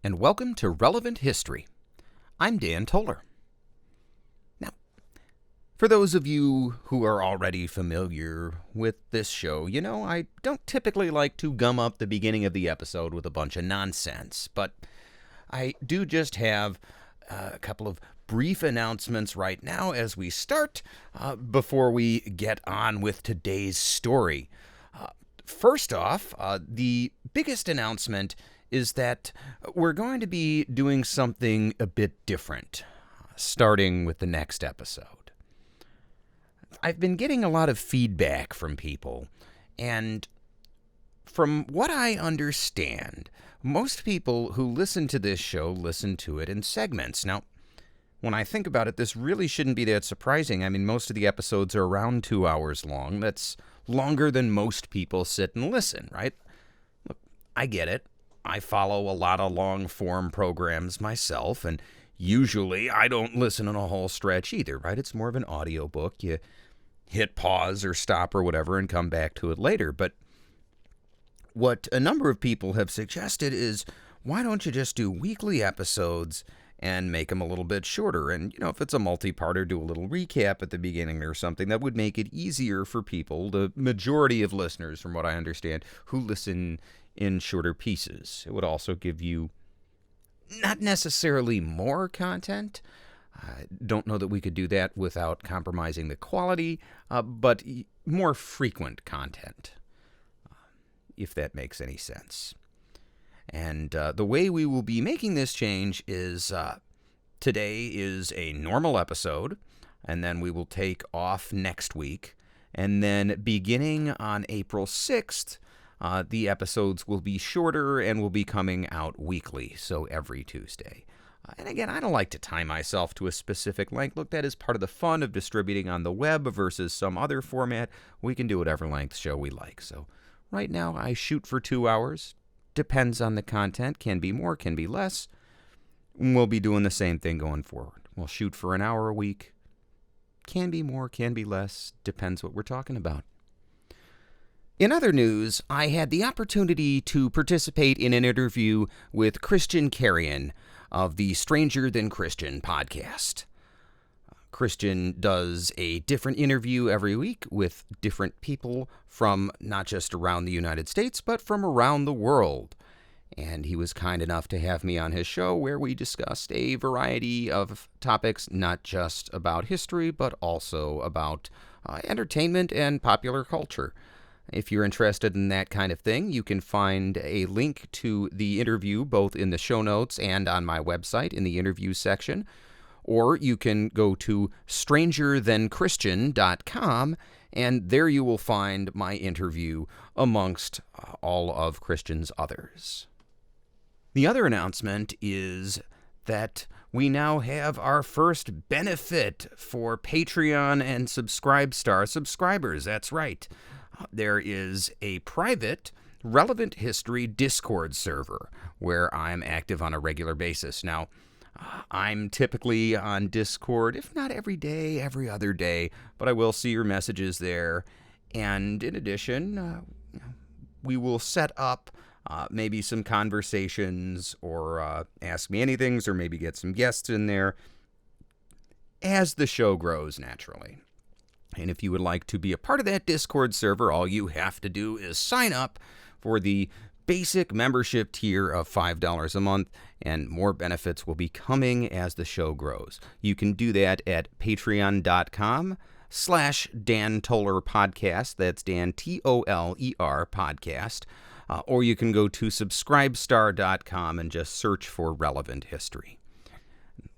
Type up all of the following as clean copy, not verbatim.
and welcome to Relevant History. I'm Dan Toller. Now, for those of you who are already familiar with this show, you know I don't typically like to gum up the beginning of the episode with a bunch of nonsense, but I do just have a couple of brief announcements right now as we start before we get on with today's story. First off, the biggest announcement is that we're going to be doing something a bit different, starting with the next episode. I've been getting a lot of feedback from people, and from what I understand, most people who listen to this show listen to it in segments. Now, when I think about it, this really shouldn't be that surprising. I mean, most of the episodes are around 2 hours long. That's longer than most people sit and listen, right? Look, I get it. I follow a lot of long-form programs myself, and usually I don't listen in a whole stretch either, right? It's more of an audiobook. You hit pause or stop or whatever and come back to it later. But what a number of people have suggested is, why don't you just do weekly episodes and make them a little bit shorter? And, you know, if it's a multi-parter, do a little recap at the beginning or something. That would make it easier for people, the majority of listeners, from what I understand, who listen in shorter pieces. It would also give you not necessarily more content. I don't know that we could do that without compromising the quality, but more frequent content, if that makes any sense. And the way we will be making this change is today is a normal episode, and then we will take off next week. And then beginning on April 6th, the episodes will be shorter and will be coming out weekly, so every Tuesday. And again, I don't like to tie myself to a specific length. Look, that is part of the fun of distributing on the web versus some other format. We can do whatever length show we like. So right now, I shoot for 2 hours. Depends on the content. Can be more, can be less. We'll be doing the same thing going forward. We'll shoot for an hour a week. Can be more, can be less. Depends what we're talking about. In other news, I had the opportunity to participate in an interview with Christian Carrion of the Stranger Than Christian podcast. Christian does a different interview every week with different people from not just around the United States, but from around the world. And he was kind enough to have me on his show where we discussed a variety of topics, not just about history, but also about entertainment and popular culture. If you're interested in that kind of thing, you can find a link to the interview both in the show notes and on my website in the interview section. Or you can go to strangerthanchristian.com, and there you will find my interview amongst all of Christian's others. The other announcement is that we now have our first benefit for Patreon and Subscribestar subscribers. That's right. There is a private Relevant History Discord server where I'm active on a regular basis. Now, I'm typically on Discord, if not every day, every other day, but I will see your messages there. And in addition, we will set up maybe some conversations or Ask Me Anythings, or maybe get some guests in there as the show grows naturally. And if you would like to be a part of that Discord server, all you have to do is sign up for the basic membership tier of $5 a month, and more benefits will be coming as the show grows. You can do that at patreon.com/Dan Toller Podcast. That's Dan, Toller Podcast. Or you can go to subscribestar.com and just search for Relevant History.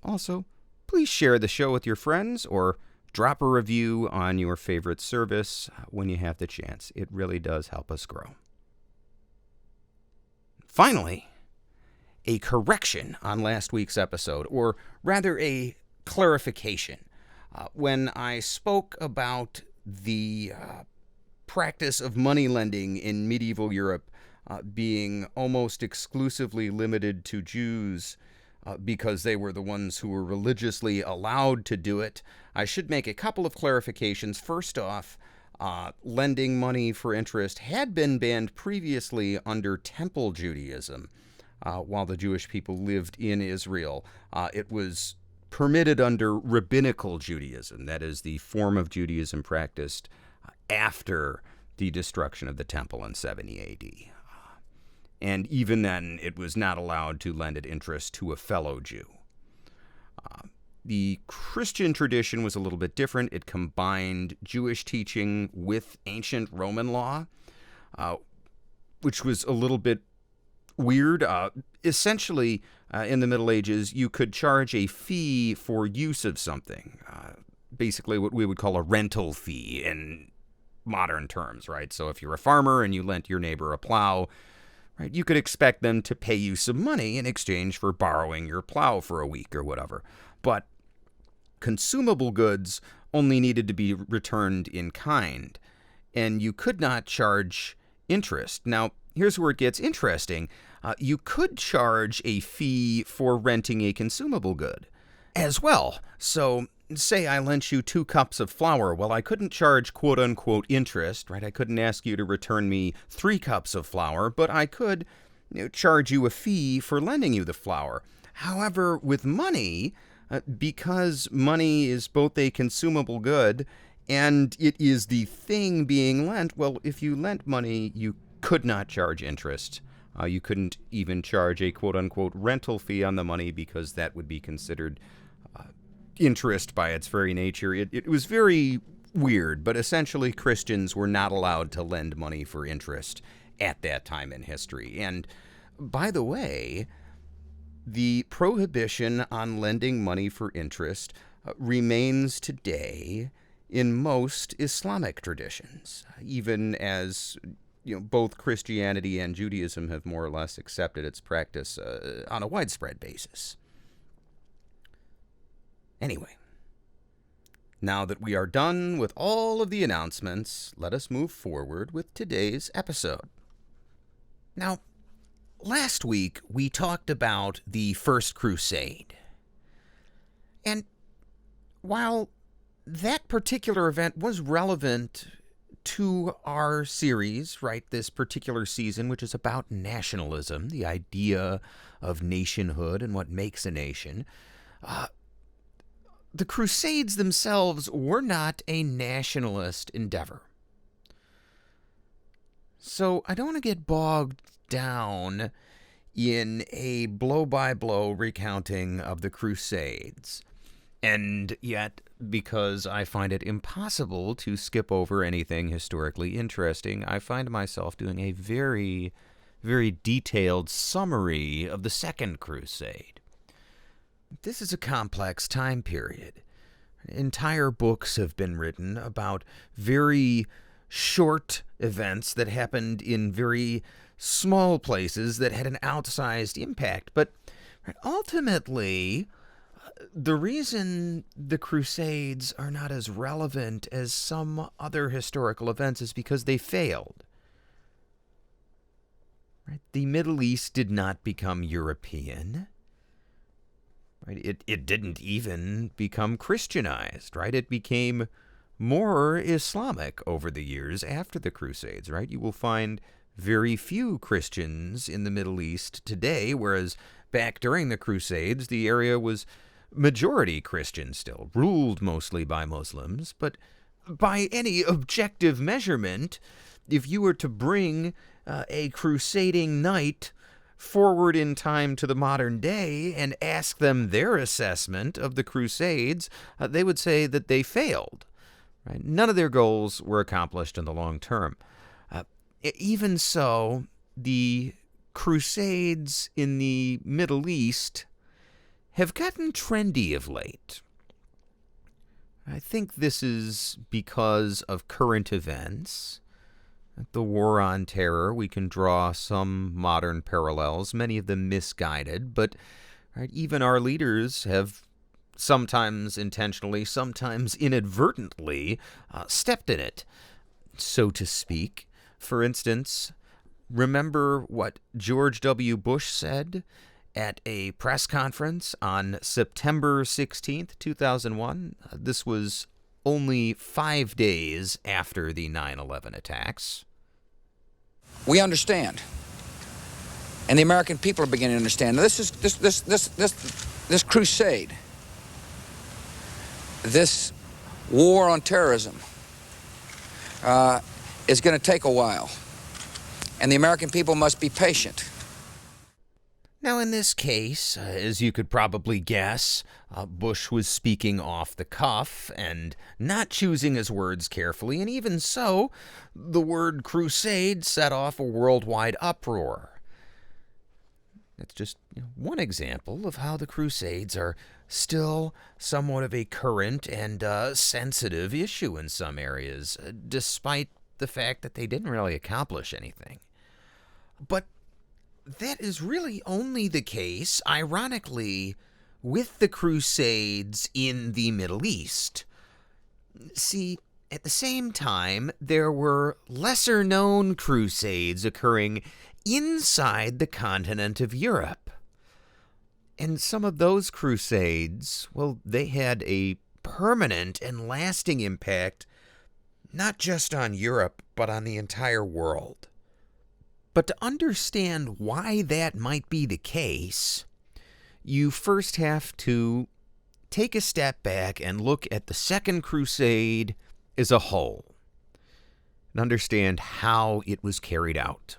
Also, please share the show with your friends or drop a review on your favorite service when you have the chance. It really does help us grow. Finally, a correction on last week's episode, or rather a clarification. When I spoke about the practice of money lending in medieval Europe being almost exclusively limited to Jews because they were the ones who were religiously allowed to do it, I should make a couple of clarifications. First off, lending money for interest had been banned previously under Temple Judaism. while the Jewish people lived in Israel. It was permitted under rabbinical Judaism, that is, the form of Judaism practiced after the destruction of the temple in 70 AD. And even then, it was not allowed to lend interest to a fellow Jew. The Christian tradition was a little bit different. It combined Jewish teaching with ancient Roman law, which was a little bit weird. Essentially, in the Middle Ages, you could charge a fee for use of something, basically what we would call a rental fee in modern terms, right? So if you're a farmer and you lent your neighbor a plow, right, you could expect them to pay you some money in exchange for borrowing your plow for a week or whatever. But consumable goods only needed to be returned in kind, and you could not charge interest. Now, here's where it gets interesting. You could charge a fee for renting a consumable good as well. So, say I lent you 2 cups of flour. Well, I couldn't charge quote-unquote interest, right? I couldn't ask you to return me 3 cups of flour, but I could charge you a fee for lending you the flour. However, with money, because money is both a consumable good and it is the thing being lent, well, if you lent money, you could not charge interest. You couldn't even charge a quote-unquote rental fee on the money because that would be considered interest by its very nature. It was very weird, but essentially Christians were not allowed to lend money for interest at that time in history. And by the way, the prohibition on lending money for interest remains today in most Islamic traditions, even as both Christianity and Judaism have more or less accepted its practice on a widespread basis. Anyway, now that we are done with all of the announcements, let us move forward with today's episode. Now, last week, we talked about the First Crusade. And while that particular event was relevant to our series, right, this particular season, which is about nationalism, the idea of nationhood and what makes a nation, the Crusades themselves were not a nationalist endeavor. So I don't want to get bogged down in a blow-by-blow recounting of the Crusades. And yet, because I find it impossible to skip over anything historically interesting, I find myself doing a very, very detailed summary of the Second Crusade. This is a complex time period. Entire books have been written about very short events that happened in very small places that had an outsized impact. But ultimately, the reason the Crusades are not as relevant as some other historical events is because they failed. Right? The Middle East did not become European. Right? It didn't even become Christianized, right? It became more Islamic over the years after the Crusades, right? You will find very few Christians in the Middle East today, whereas back during the Crusades, the area was majority Christian still, ruled mostly by Muslims. But by any objective measurement, if you were to bring a crusading knight forward in time to the modern day and ask them their assessment of the Crusades, they would say that they failed. Right? None of their goals were accomplished in the long term. Even so, the Crusades in the Middle East have gotten trendy of late. I think this is because of current events. The War on Terror, we can draw some modern parallels, many of them misguided, but right, even our leaders have sometimes intentionally, sometimes inadvertently stepped in it, so to speak. For instance, remember what George W. Bush said at a press conference on September 16th, 2001? This was only 5 days after the 9/11 attacks. We understand And the American people are beginning to understand. Now, this crusade, this war on terrorism, is going to take a while. And the American people must be patient. Now, in this case, as you could probably guess, Bush was speaking off the cuff and not choosing his words carefully, and even so, the word crusade set off a worldwide uproar. That's just one example of how the Crusades are still somewhat of a current and sensitive issue in some areas, despite the fact that they didn't really accomplish anything. But that is really only the case, ironically, with the Crusades in the Middle East. See, at the same time, there were lesser-known crusades occurring inside the continent of Europe. And some of those crusades, well, they had a permanent and lasting impact, not just on Europe, but on the entire world. But to understand why that might be the case, you first have to take a step back and look at the Second Crusade as a whole and understand how it was carried out.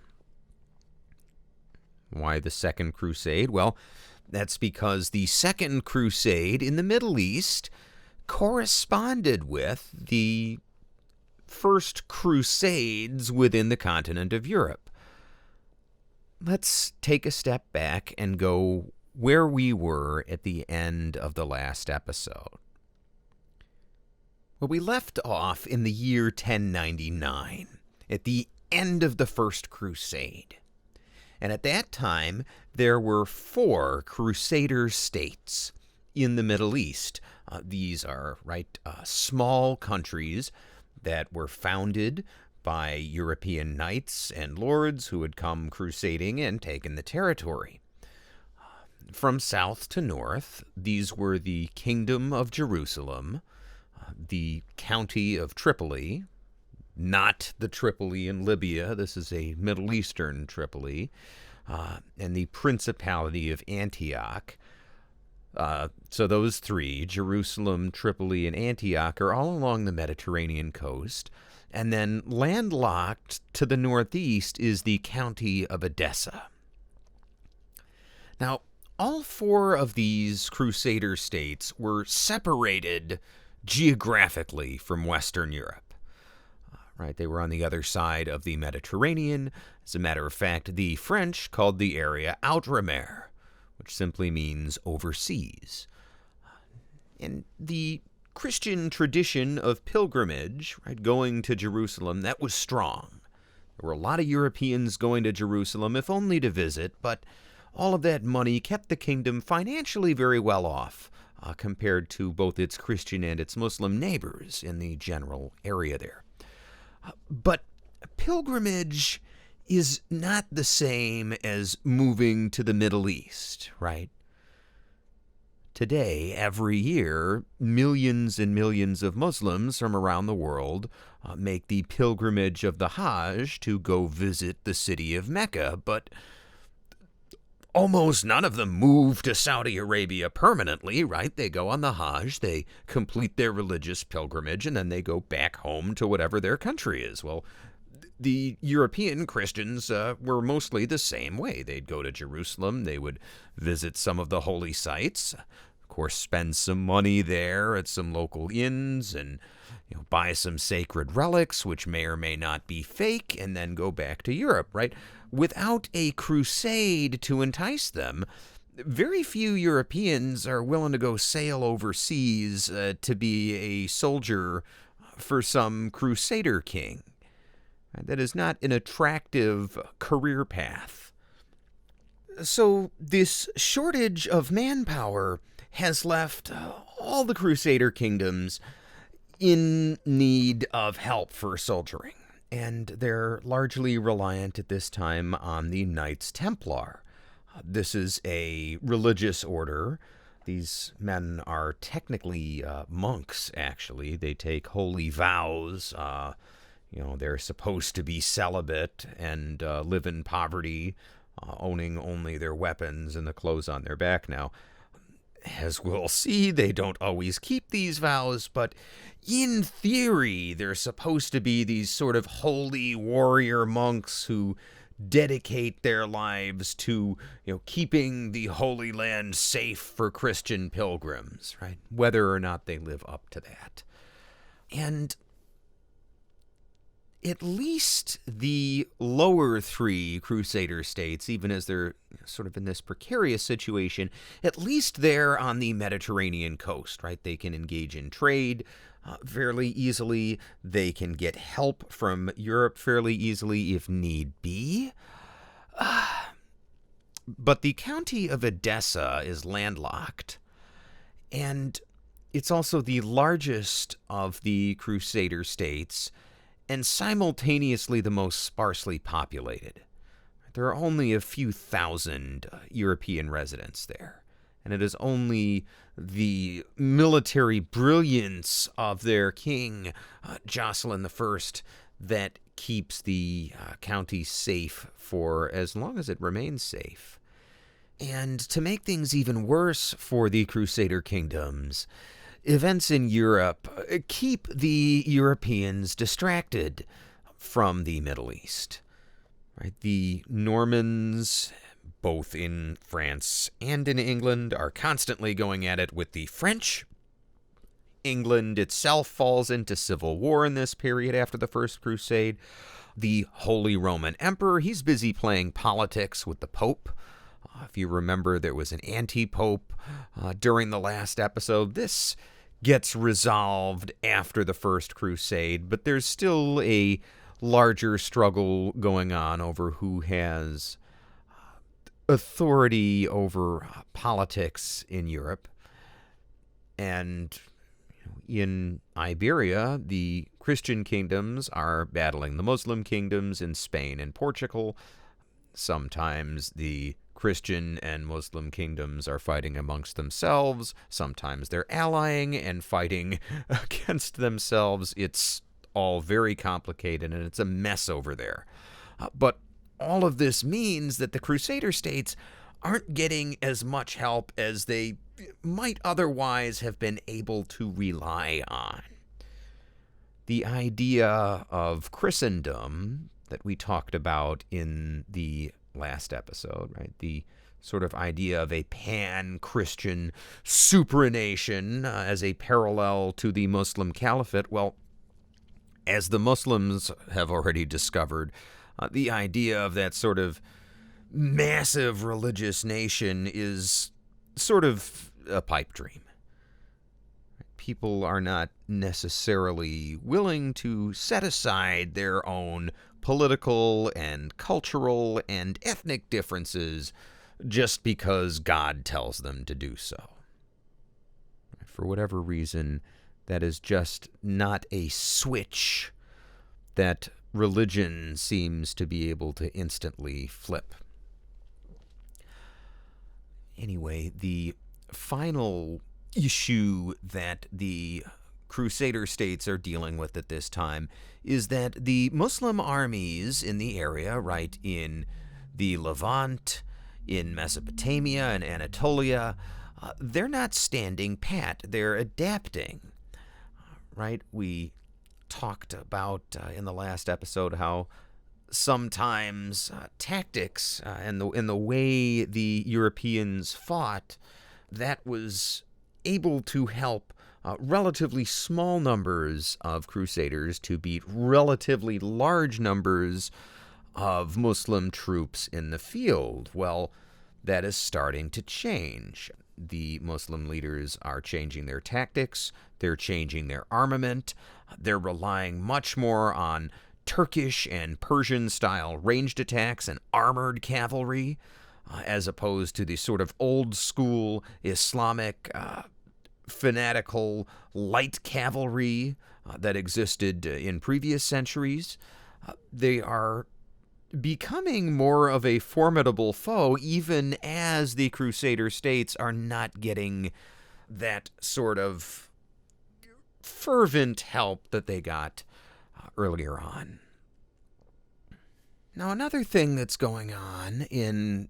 Why the Second Crusade? Well, that's because the Second Crusade in the Middle East corresponded with the first Crusades within the continent of Europe. Let's take a step back and go where we were at the end of the last episode. Well, we left off in the year 1099, at the end of the First Crusade. And at that time, there were 4 Crusader states in the Middle East. These are small countries that were founded by European knights and lords who had come crusading and taken the territory. From south to north, these were the Kingdom of Jerusalem, the County of Tripoli, not the Tripoli in Libya, this is a Middle Eastern Tripoli, and the Principality of Antioch. So those 3, Jerusalem, Tripoli, and Antioch, are all along the Mediterranean coast. And then landlocked to the northeast is the County of Edessa. Now, all 4 of these Crusader states were separated geographically from Western Europe. They were on the other side of the Mediterranean. As a matter of fact, the French called the area Outremer, which simply means overseas. And the Christian tradition of pilgrimage, going to Jerusalem, that was strong. There were a lot of Europeans going to Jerusalem, if only to visit, but all of that money kept the kingdom financially very well off compared to both its Christian and its Muslim neighbors in the general area there. But pilgrimage is not the same as moving to the Middle East, right? Today, every year, millions and millions of Muslims from around the world make the pilgrimage of the Hajj to go visit the city of Mecca, but almost none of them move to Saudi Arabia permanently, right? They go on the Hajj, they complete their religious pilgrimage, and then they go back home to whatever their country is. Well, the European Christians were mostly the same way. They'd go to Jerusalem, they would visit some of the holy sites, of course, spend some money there at some local inns and buy some sacred relics, which may or may not be fake, and then go back to Europe, right? Without a crusade to entice them, very few Europeans are willing to go sail overseas to be a soldier for some crusader king. That is not an attractive career path. So this shortage of manpower has left all the crusader kingdoms in need of help for soldiering, and they're largely reliant at this time on the Knights Templar. This is a religious order. These men are technically monks, actually. They take holy vows. They're supposed to be celibate and live in poverty owning only their weapons and the clothes on their back. Now, as we'll see, they don't always keep these vows, but in theory, they're supposed to be these sort of holy warrior monks who dedicate their lives to, keeping the Holy Land safe for Christian pilgrims, right? Whether or not they live up to that. And at least the lower three Crusader states, even as they're sort of in this precarious situation, at least they're on the Mediterranean coast, right? They can engage in trade fairly easily. They can get help from Europe fairly easily if need be. But the county of Edessa is landlocked, and it's also the largest of the Crusader states, and simultaneously the most sparsely populated. There are only a few thousand European residents there, and it is only the military brilliance of their king, Jocelyn I, that keeps the county safe for as long as it remains safe. And to make things even worse for the Crusader kingdoms, events in Europe keep the Europeans distracted from the Middle East. Right? The Normans, both in France and in England, are constantly going at it with the French. England itself falls into civil war in this period after the First Crusade. The Holy Roman Emperor, he's busy playing politics with the Pope. If you remember, there was an anti-pope during the last episode. This gets resolved after the First Crusade, but there's still a larger struggle going on over who has authority over politics in Europe. And in Iberia, the Christian kingdoms are battling the Muslim kingdoms in Spain and Portugal. Sometimes the Christian and Muslim kingdoms are fighting amongst themselves. Sometimes they're allying and fighting against themselves. It's all very complicated, and it's a mess over there. But all of this means that the Crusader states aren't getting as much help as they might otherwise have been able to rely on. The idea of Christendom that we talked about in the last episode, right? The sort of idea of a pan-Christian supranation as a parallel to the Muslim Caliphate. Well, as the Muslims have already discovered, the idea of that sort of massive religious nation is sort of a pipe dream. People are not necessarily willing to set aside their own political and cultural and ethnic differences just because God tells them to do so. For whatever reason, that is just not a switch that religion seems to be able to instantly flip. Anyway, the final issue that the Crusader states are dealing with at this time is that the Muslim armies in the area, right, in the Levant, in Mesopotamia and Anatolia, they're not standing pat. They're adapting, right? We talked about in the last episode how sometimes tactics and the way the Europeans fought, that was able to help relatively small numbers of Crusaders to beat relatively large numbers of Muslim troops in the field. Well, that is starting to change. The Muslim leaders are changing their tactics, they're changing their armament, they're relying much more on Turkish and Persian-style ranged attacks and armored cavalry, as opposed to the sort of old-school Islamic fanatical light cavalry that existed in previous centuries. They are becoming more of a formidable foe, even as the Crusader states are not getting that sort of fervent help that they got earlier on. Now, another thing that's going on in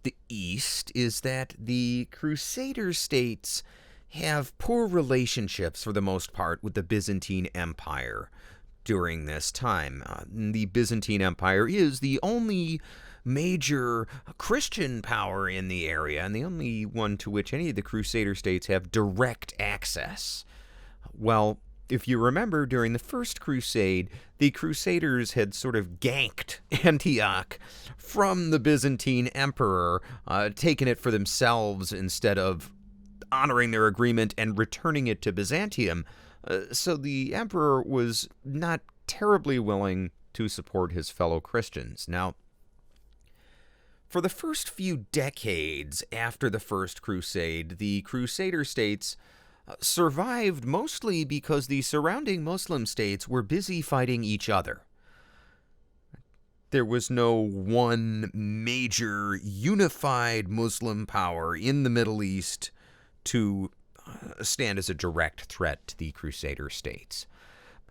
the East is that the Crusader states have poor relationships for the most part with the Byzantine Empire during this time. The Byzantine Empire is the only major Christian power in the area and the only one to which any of the Crusader states have direct access. Well, if you remember, during the First Crusade, the Crusaders had sort of ganked Antioch from the Byzantine Emperor, taken it for themselves instead of honoring their agreement and returning it to Byzantium. So the emperor was not terribly willing to support his fellow Christians. Now, for the first few decades after the First Crusade, the Crusader states survived mostly because the surrounding Muslim states were busy fighting each other. There was no one major unified Muslim power in the Middle East to stand as a direct threat to the Crusader states.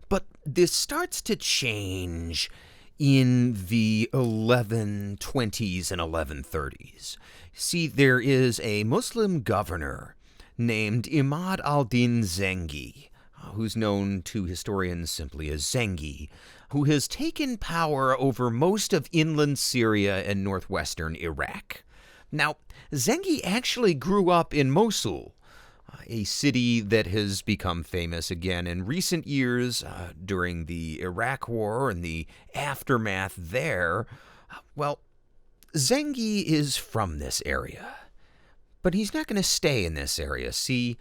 But this starts to change in the 1120s and 1130s. See, there is a Muslim governor named Imad al-Din Zengi, who's known to historians simply as Zengi, who has taken power over most of inland Syria and northwestern Iraq. Now, Zengi actually grew up in Mosul, a city that has become famous again in recent years during the Iraq War and the aftermath there. Well, Zengi is from this area, but he's not going to stay in this area. See,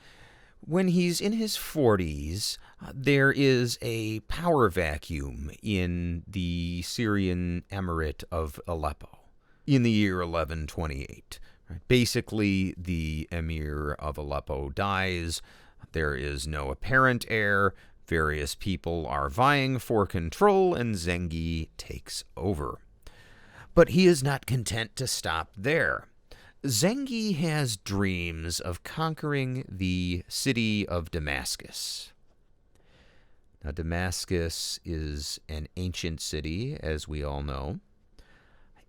when he's in his 40s, there is a power vacuum in the Syrian Emirate of Aleppo in the year 1128. Basically, the emir of Aleppo dies. There is no apparent heir. Various people are vying for control, and Zengi takes over. But he is not content to stop there. Zengi has dreams of conquering the city of Damascus. Now, Damascus is an ancient city, as we all know.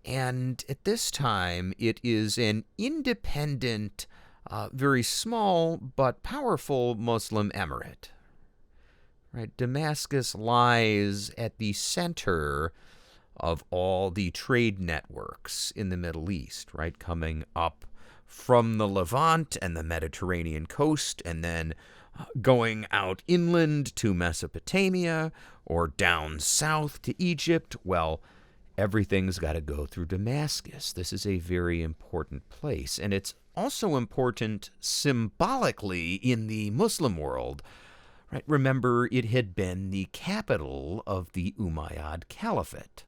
And at this time, it is an independent, very small but powerful Muslim emirate. Right? Damascus lies at the center of all the trade networks in the Middle East, right? Coming up from the Levant and the Mediterranean coast, and then going out inland to Mesopotamia or down south to Egypt. Well, everything's got to go through Damascus. This is a very important place. And it's also important symbolically in the Muslim world. Right? Remember, it had been the capital of the Umayyad Caliphate.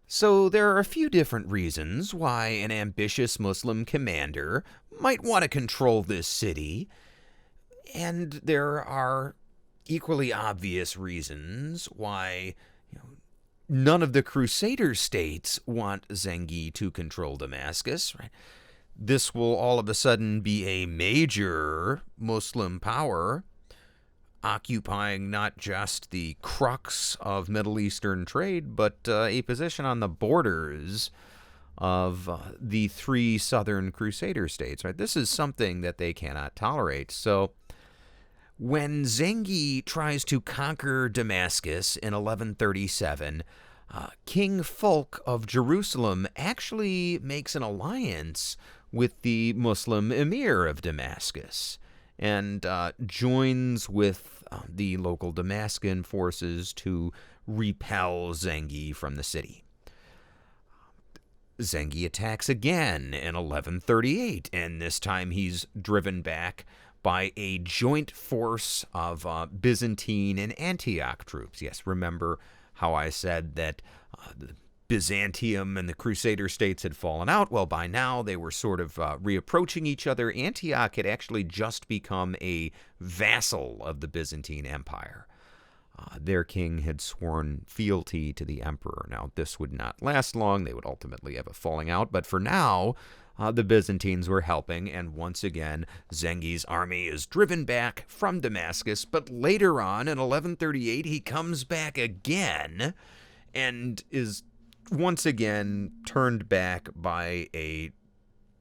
So there are a few different reasons why an ambitious Muslim commander might want to control this city. And there are equally obvious reasons why none of the Crusader states want Zengi to control Damascus. Right? This will all of a sudden be a major Muslim power, occupying not just the crux of Middle Eastern trade, but a position on the borders of the three southern Crusader states. Right? This is something that they cannot tolerate. So when Zengi tries to conquer Damascus in 1137, King Fulk of Jerusalem actually makes an alliance with the Muslim emir of Damascus and joins with the local Damascus forces to repel Zengi from the city. Zengi attacks again in 1138, and this time he's driven back by a joint force of Byzantine and Antioch troops. Yes, remember how I said that Byzantium and the Crusader states had fallen out? Well, by now they were sort of reapproaching each other. Antioch had actually just become a vassal of the Byzantine Empire. Their king had sworn fealty to the emperor. Now, this would not last long. They would ultimately have a falling out. But for now, the Byzantines were helping, and once again, Zengi's army is driven back from Damascus, but later on, in 1138, he comes back again and is once again turned back by a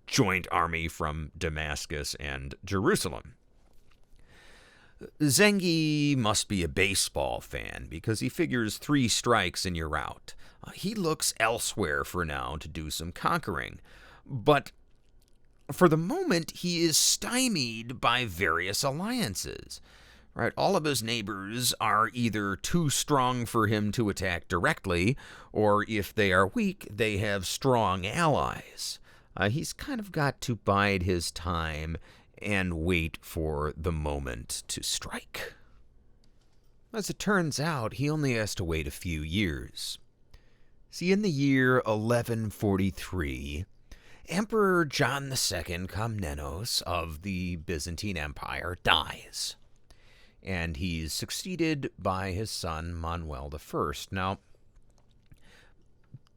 joint army from Damascus and Jerusalem. Zengi must be a baseball fan because he figures 3 strikes and you're out. He looks elsewhere for now to do some conquering, but for the moment he is stymied by various alliances. Right, all of his neighbors are either too strong for him to attack directly, or if they are weak, they have strong allies. He's kind of got to bide his time and wait for the moment to strike. As it turns out, he only has to wait a few years. See, in the year 1143, Emperor John II Komnenos of the Byzantine Empire dies, and he's succeeded by his son Manuel I. Now,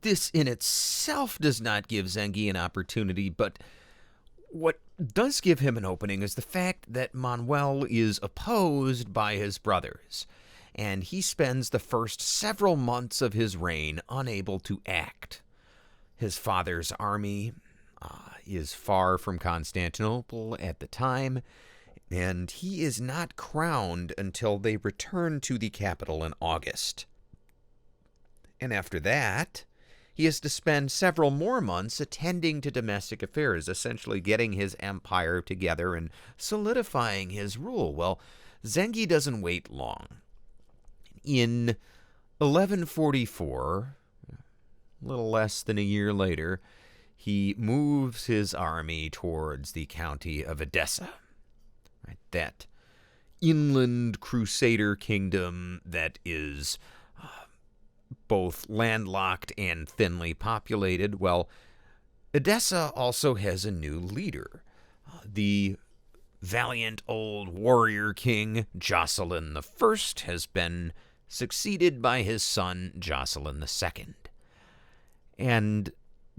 this in itself does not give Zengi an opportunity, but what does give him an opening is the fact that Manuel is opposed by his brothers, and he spends the first several months of his reign unable to act. His father's army is far from Constantinople at the time, and he is not crowned until they return to the capital in August. And after that, he has to spend several more months attending to domestic affairs, essentially getting his empire together and solidifying his rule. Well, Zengi doesn't wait long. In 1144, a little less than a year later, he moves his army towards the county of Edessa. Right, that inland crusader kingdom that is both landlocked and thinly populated. Well, Edessa also has a new leader. The valiant old warrior king Jocelyn I has been succeeded by his son Jocelyn II. And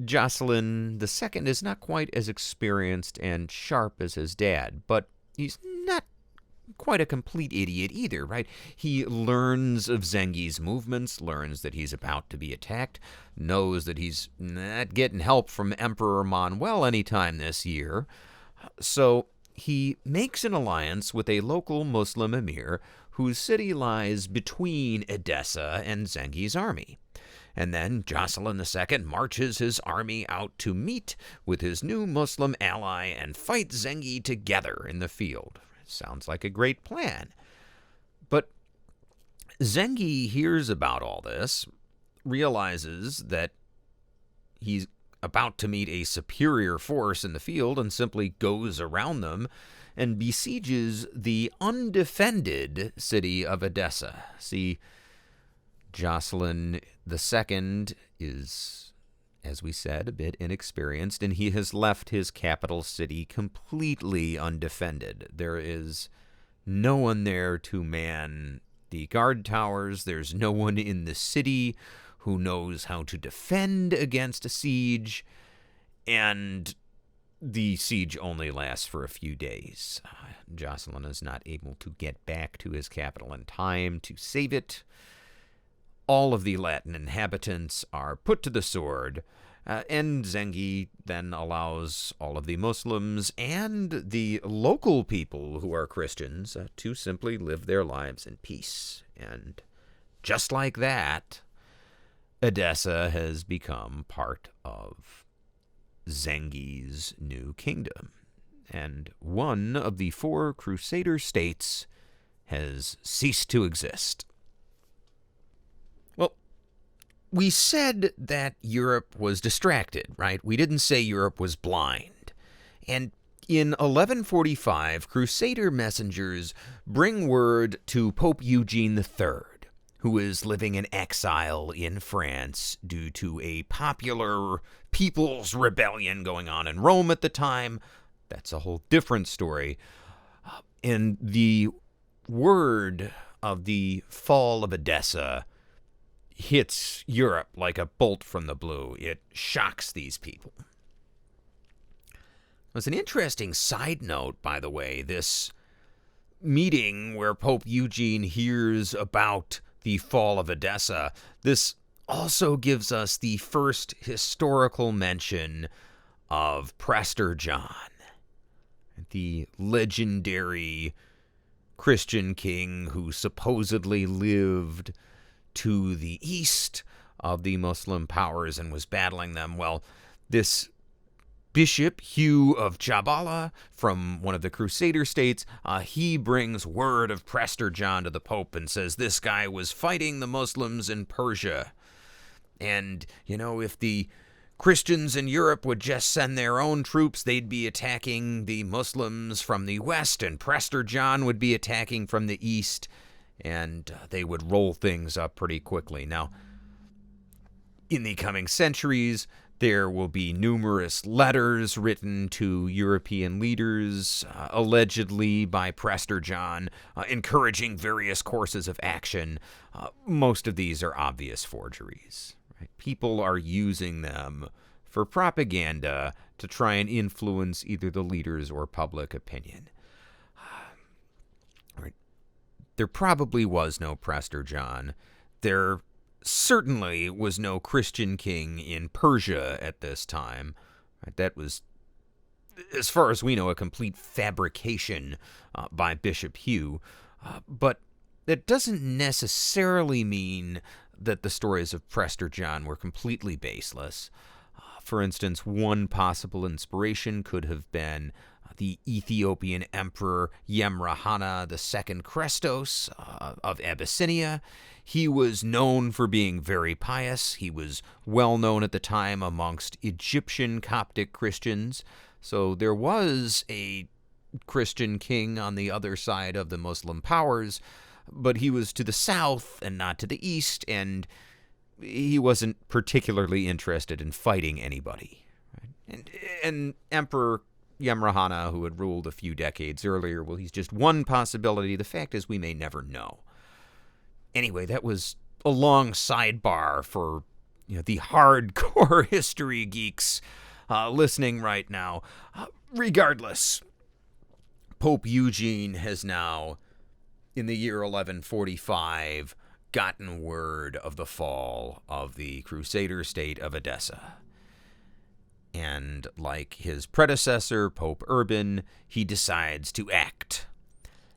Jocelyn II is not quite as experienced and sharp as his dad, but he's not quite a complete idiot either, right? He learns of Zengi's movements, learns that he's about to be attacked, knows that he's not getting help from Emperor Manuel anytime this year. So he makes an alliance with a local Muslim emir whose city lies between Edessa and Zengi's army. And then Jocelyn II marches his army out to meet with his new Muslim ally and fight Zengi together in the field. Sounds like a great plan. But Zengi hears about all this, realizes that he's about to meet a superior force in the field, and simply goes around them and besieges the undefended city of Edessa. See, Jocelyn II is, as we said, a bit inexperienced, and he has left his capital city completely undefended. There is no one there to man the guard towers. There's no one in the city who knows how to defend against a siege, and the siege only lasts for a few days. Jocelyn is not able to get back to his capital in time to save it. All of the Latin inhabitants are put to the sword, and Zengi then allows all of the Muslims and the local people who are Christians to simply live their lives in peace. And just like that, Edessa has become part of Zengi's new kingdom, and one of the 4 Crusader states has ceased to exist. Well, we said that Europe was distracted, right? We didn't say Europe was blind. And in 1145, Crusader messengers bring word to Pope Eugene III, who is living in exile in France due to a popular people's rebellion going on in Rome at the time. That's a whole different story. And the word of the fall of Edessa hits Europe like a bolt from the blue. It shocks these people. There's an interesting side note, by the way, this meeting where Pope Eugene hears about the fall of Edessa. This also gives us the first historical mention of Prester John, the legendary Christian king who supposedly lived to the east of the Muslim powers and was battling them. Well, this Bishop Hugh of Jabala from one of the Crusader states, he brings word of Prester John to the Pope and says this guy was fighting the Muslims in Persia. And, if the Christians in Europe would just send their own troops, they'd be attacking the Muslims from the west, and Prester John would be attacking from the east, and they would roll things up pretty quickly. Now, in the coming centuries, there will be numerous letters written to European leaders, allegedly by Prester John, encouraging various courses of action. Most of these are obvious forgeries. Right? People are using them for propaganda to try and influence either the leaders or public opinion. Right. There probably was no Prester John. There certainly was no Christian king in Persia at this time. Right? That was, as far as we know, a complete fabrication by Bishop Hugh. But that doesn't necessarily mean that the stories of Prester John were completely baseless. For instance, one possible inspiration could have been the Ethiopian emperor Yemrahana II Christos of Abyssinia. He was known for being very pious. He was well known at the time amongst Egyptian Coptic Christians. So there was a Christian king on the other side of the Muslim powers, but he was to the south and not to the east, and he wasn't particularly interested in fighting anybody. Right? And Emperor Yemrahana, who had ruled a few decades earlier, well, he's just one possibility. The fact is, we may never know. Anyway, that was a long sidebar for the hardcore history geeks listening right now. Regardless, Pope Eugene has now, in the year 1145, gotten word of the fall of the Crusader state of Edessa. And like his predecessor, Pope Urban, he decides to act.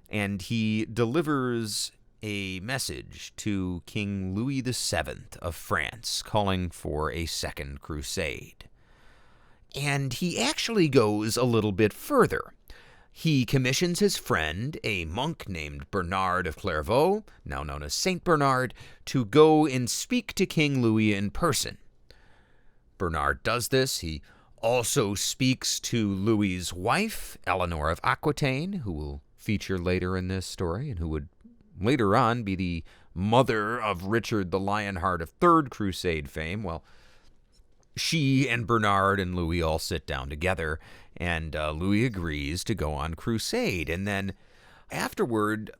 And he delivers a message to King Louis VII of France, calling for a Second Crusade. And he actually goes a little bit further. He commissions his friend, a monk named Bernard of Clairvaux, now known as Saint Bernard, to go and speak to King Louis in person. Bernard does this. He also speaks to Louis's wife, Eleanor of Aquitaine, who will feature later in this story and who would later on be the mother of Richard the Lionheart of Third Crusade fame. Well, she and Bernard and Louis all sit down together, and Louis agrees to go on crusade. And then afterward,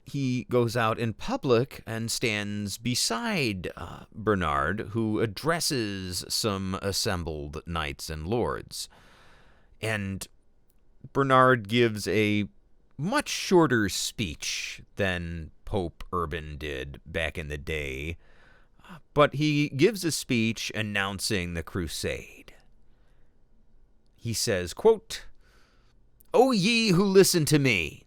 he goes out in public and stands beside Bernard, who addresses some assembled knights and lords. And Bernard gives a much shorter speech than Pope Urban did back in the day, but he gives a speech announcing the crusade. He says, quote, "O ye who listen to me,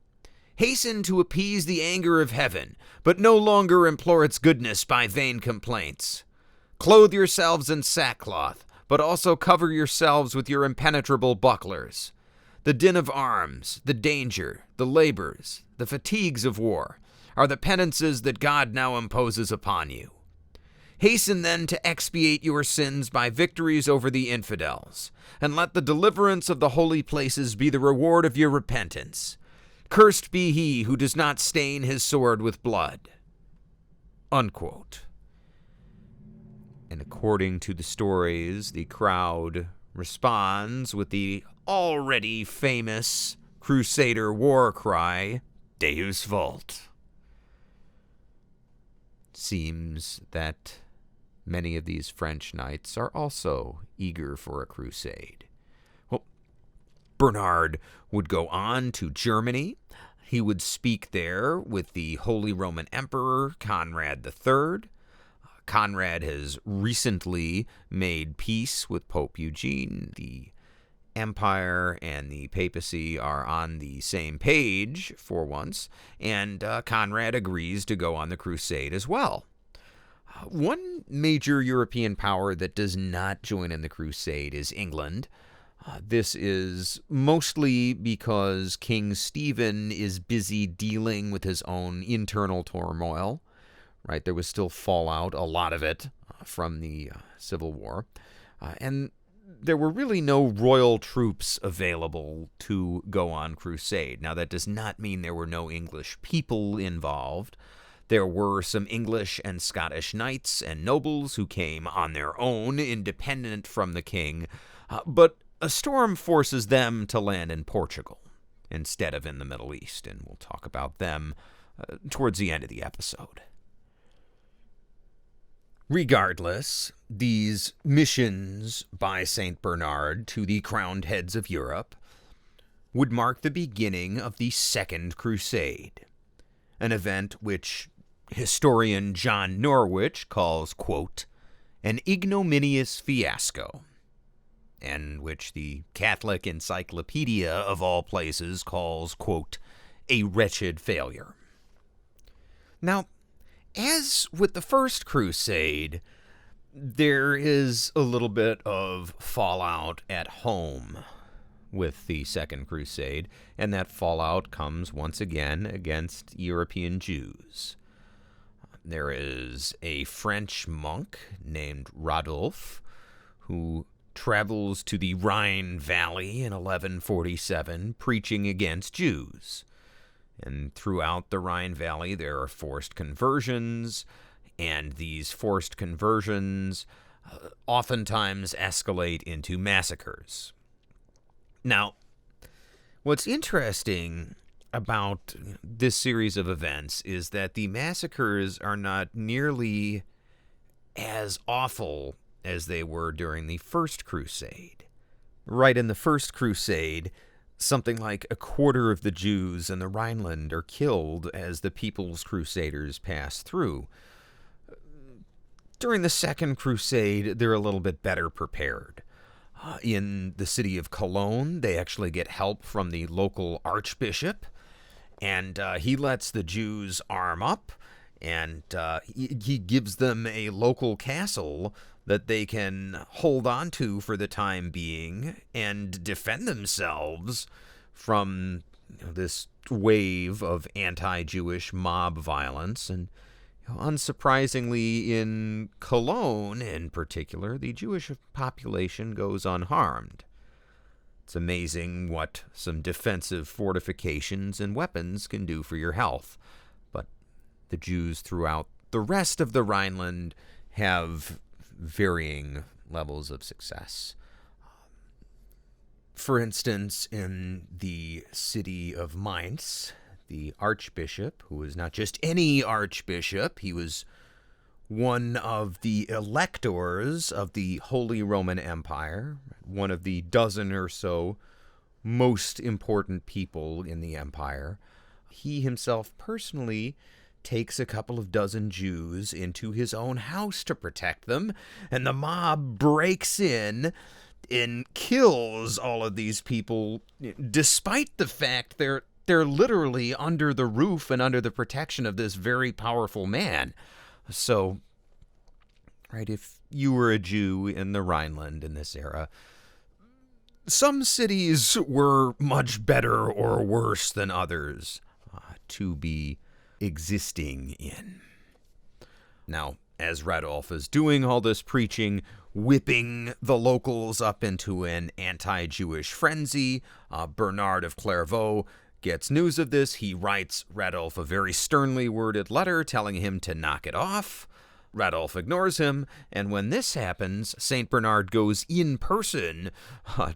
hasten to appease the anger of heaven, but no longer implore its goodness by vain complaints. Clothe yourselves in sackcloth, but also cover yourselves with your impenetrable bucklers. The din of arms, the danger, the labors, the fatigues of war are the penances that God now imposes upon you. Hasten then to expiate your sins by victories over the infidels, and let the deliverance of the holy places be the reward of your repentance. Cursed be he who does not stain his sword with blood." Unquote. And according to the stories, the crowd responds with the already famous Crusader war cry, Deus Vult. Seems that many of these French knights are also eager for a crusade. Well, Bernard would go on to Germany. He would speak there with the Holy Roman Emperor Conrad III. Conrad has recently made peace with Pope Eugene. The Empire and the papacy are on the same page for once, and Conrad agrees to go on the crusade as well. One major European power that does not join in the crusade is England. This is mostly because King Stephen is busy dealing with his own internal turmoil. Right, there was still fallout, a lot of it, from the Civil War, and there were really no royal troops available to go on crusade. Now, that does not mean there were no English people involved. There were some English and Scottish knights and nobles who came on their own, independent from the king, but a storm forces them to land in Portugal instead of in the Middle East, and we'll talk about them towards the end of the episode. Regardless, these missions by St. Bernard to the crowned heads of Europe would mark the beginning of the Second Crusade, an event which historian John Norwich calls, quote, an ignominious fiasco, and which the Catholic Encyclopedia of all places calls, quote, a wretched failure. Now, as with the First Crusade, there is a little bit of fallout at home with the Second Crusade, and that fallout comes once again against European Jews. There is a French monk named Radulf who travels to the Rhine Valley in 1147 preaching against Jews. And throughout the Rhine Valley, there are forced conversions, and these forced conversions oftentimes escalate into massacres. Now, what's interesting about this series of events is that the massacres are not nearly as awful as they were during the First Crusade. Right in the First Crusade, something like a quarter of the Jews in the Rhineland are killed as the People's Crusaders pass through. During the Second Crusade, they're a little bit better prepared. In the city of Cologne, they actually get help from the local archbishop, and he lets the Jews arm up, and he gives them a local castle that they can hold on to for the time being and defend themselves from this wave of anti-Jewish mob violence. And unsurprisingly, in Cologne in particular, the Jewish population goes unharmed. It's amazing what some defensive fortifications and weapons can do for your health. But the Jews throughout the rest of the Rhineland have varying levels of success. For instance, in the city of Mainz, the archbishop, who was not just any archbishop, he was one of the electors of the Holy Roman Empire, one of the dozen or so most important people in the empire. He himself personally takes a couple of dozen Jews into his own house to protect them, and the mob breaks in and kills all of these people, despite the fact they're literally under the roof and under the protection of this very powerful man. So, right, if you were a Jew in the Rhineland in this era, some cities were much better or worse than others to be existing in. Now, as Radulf is doing all this preaching, whipping the locals up into an anti-Jewish frenzy, Bernard of Clairvaux gets news of this. He writes Radulf a very sternly worded letter telling him to knock it off. Radulf ignores him, and when this happens, St. Bernard goes in person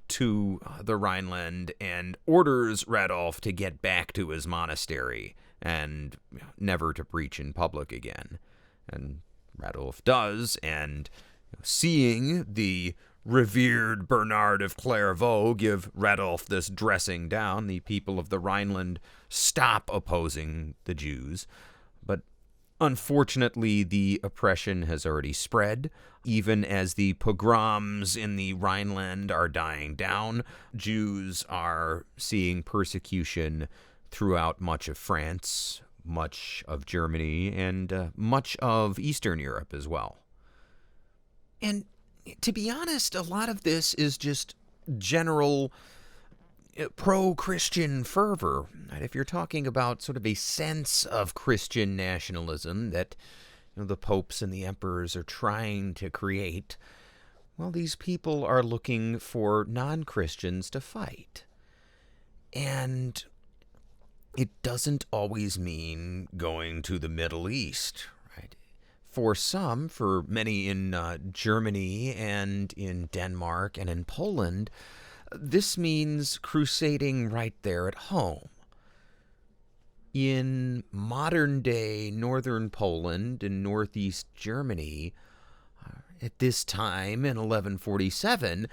to the Rhineland and orders Radulf to get back to his monastery and never to preach in public again. And Radulf does, and seeing the revered Bernard of Clairvaux give Radulf this dressing down, the people of the Rhineland stop opposing the Jews. But Unfortunately, the oppression has already spread. Even as the pogroms in the Rhineland are dying down, Jews are seeing persecution throughout much of France, much of Germany, and much of Eastern Europe as well. And to be honest, a lot of this is just general pro-Christian fervor. Right? If you're talking about sort of a sense of Christian nationalism that the popes and the emperors are trying to create, well, these people are looking for non-Christians to fight. And it doesn't always mean going to the Middle East, right? For many in Germany and in Denmark and in Poland, this means crusading right there at home. In modern-day northern Poland and northeast Germany, at this time in 1147,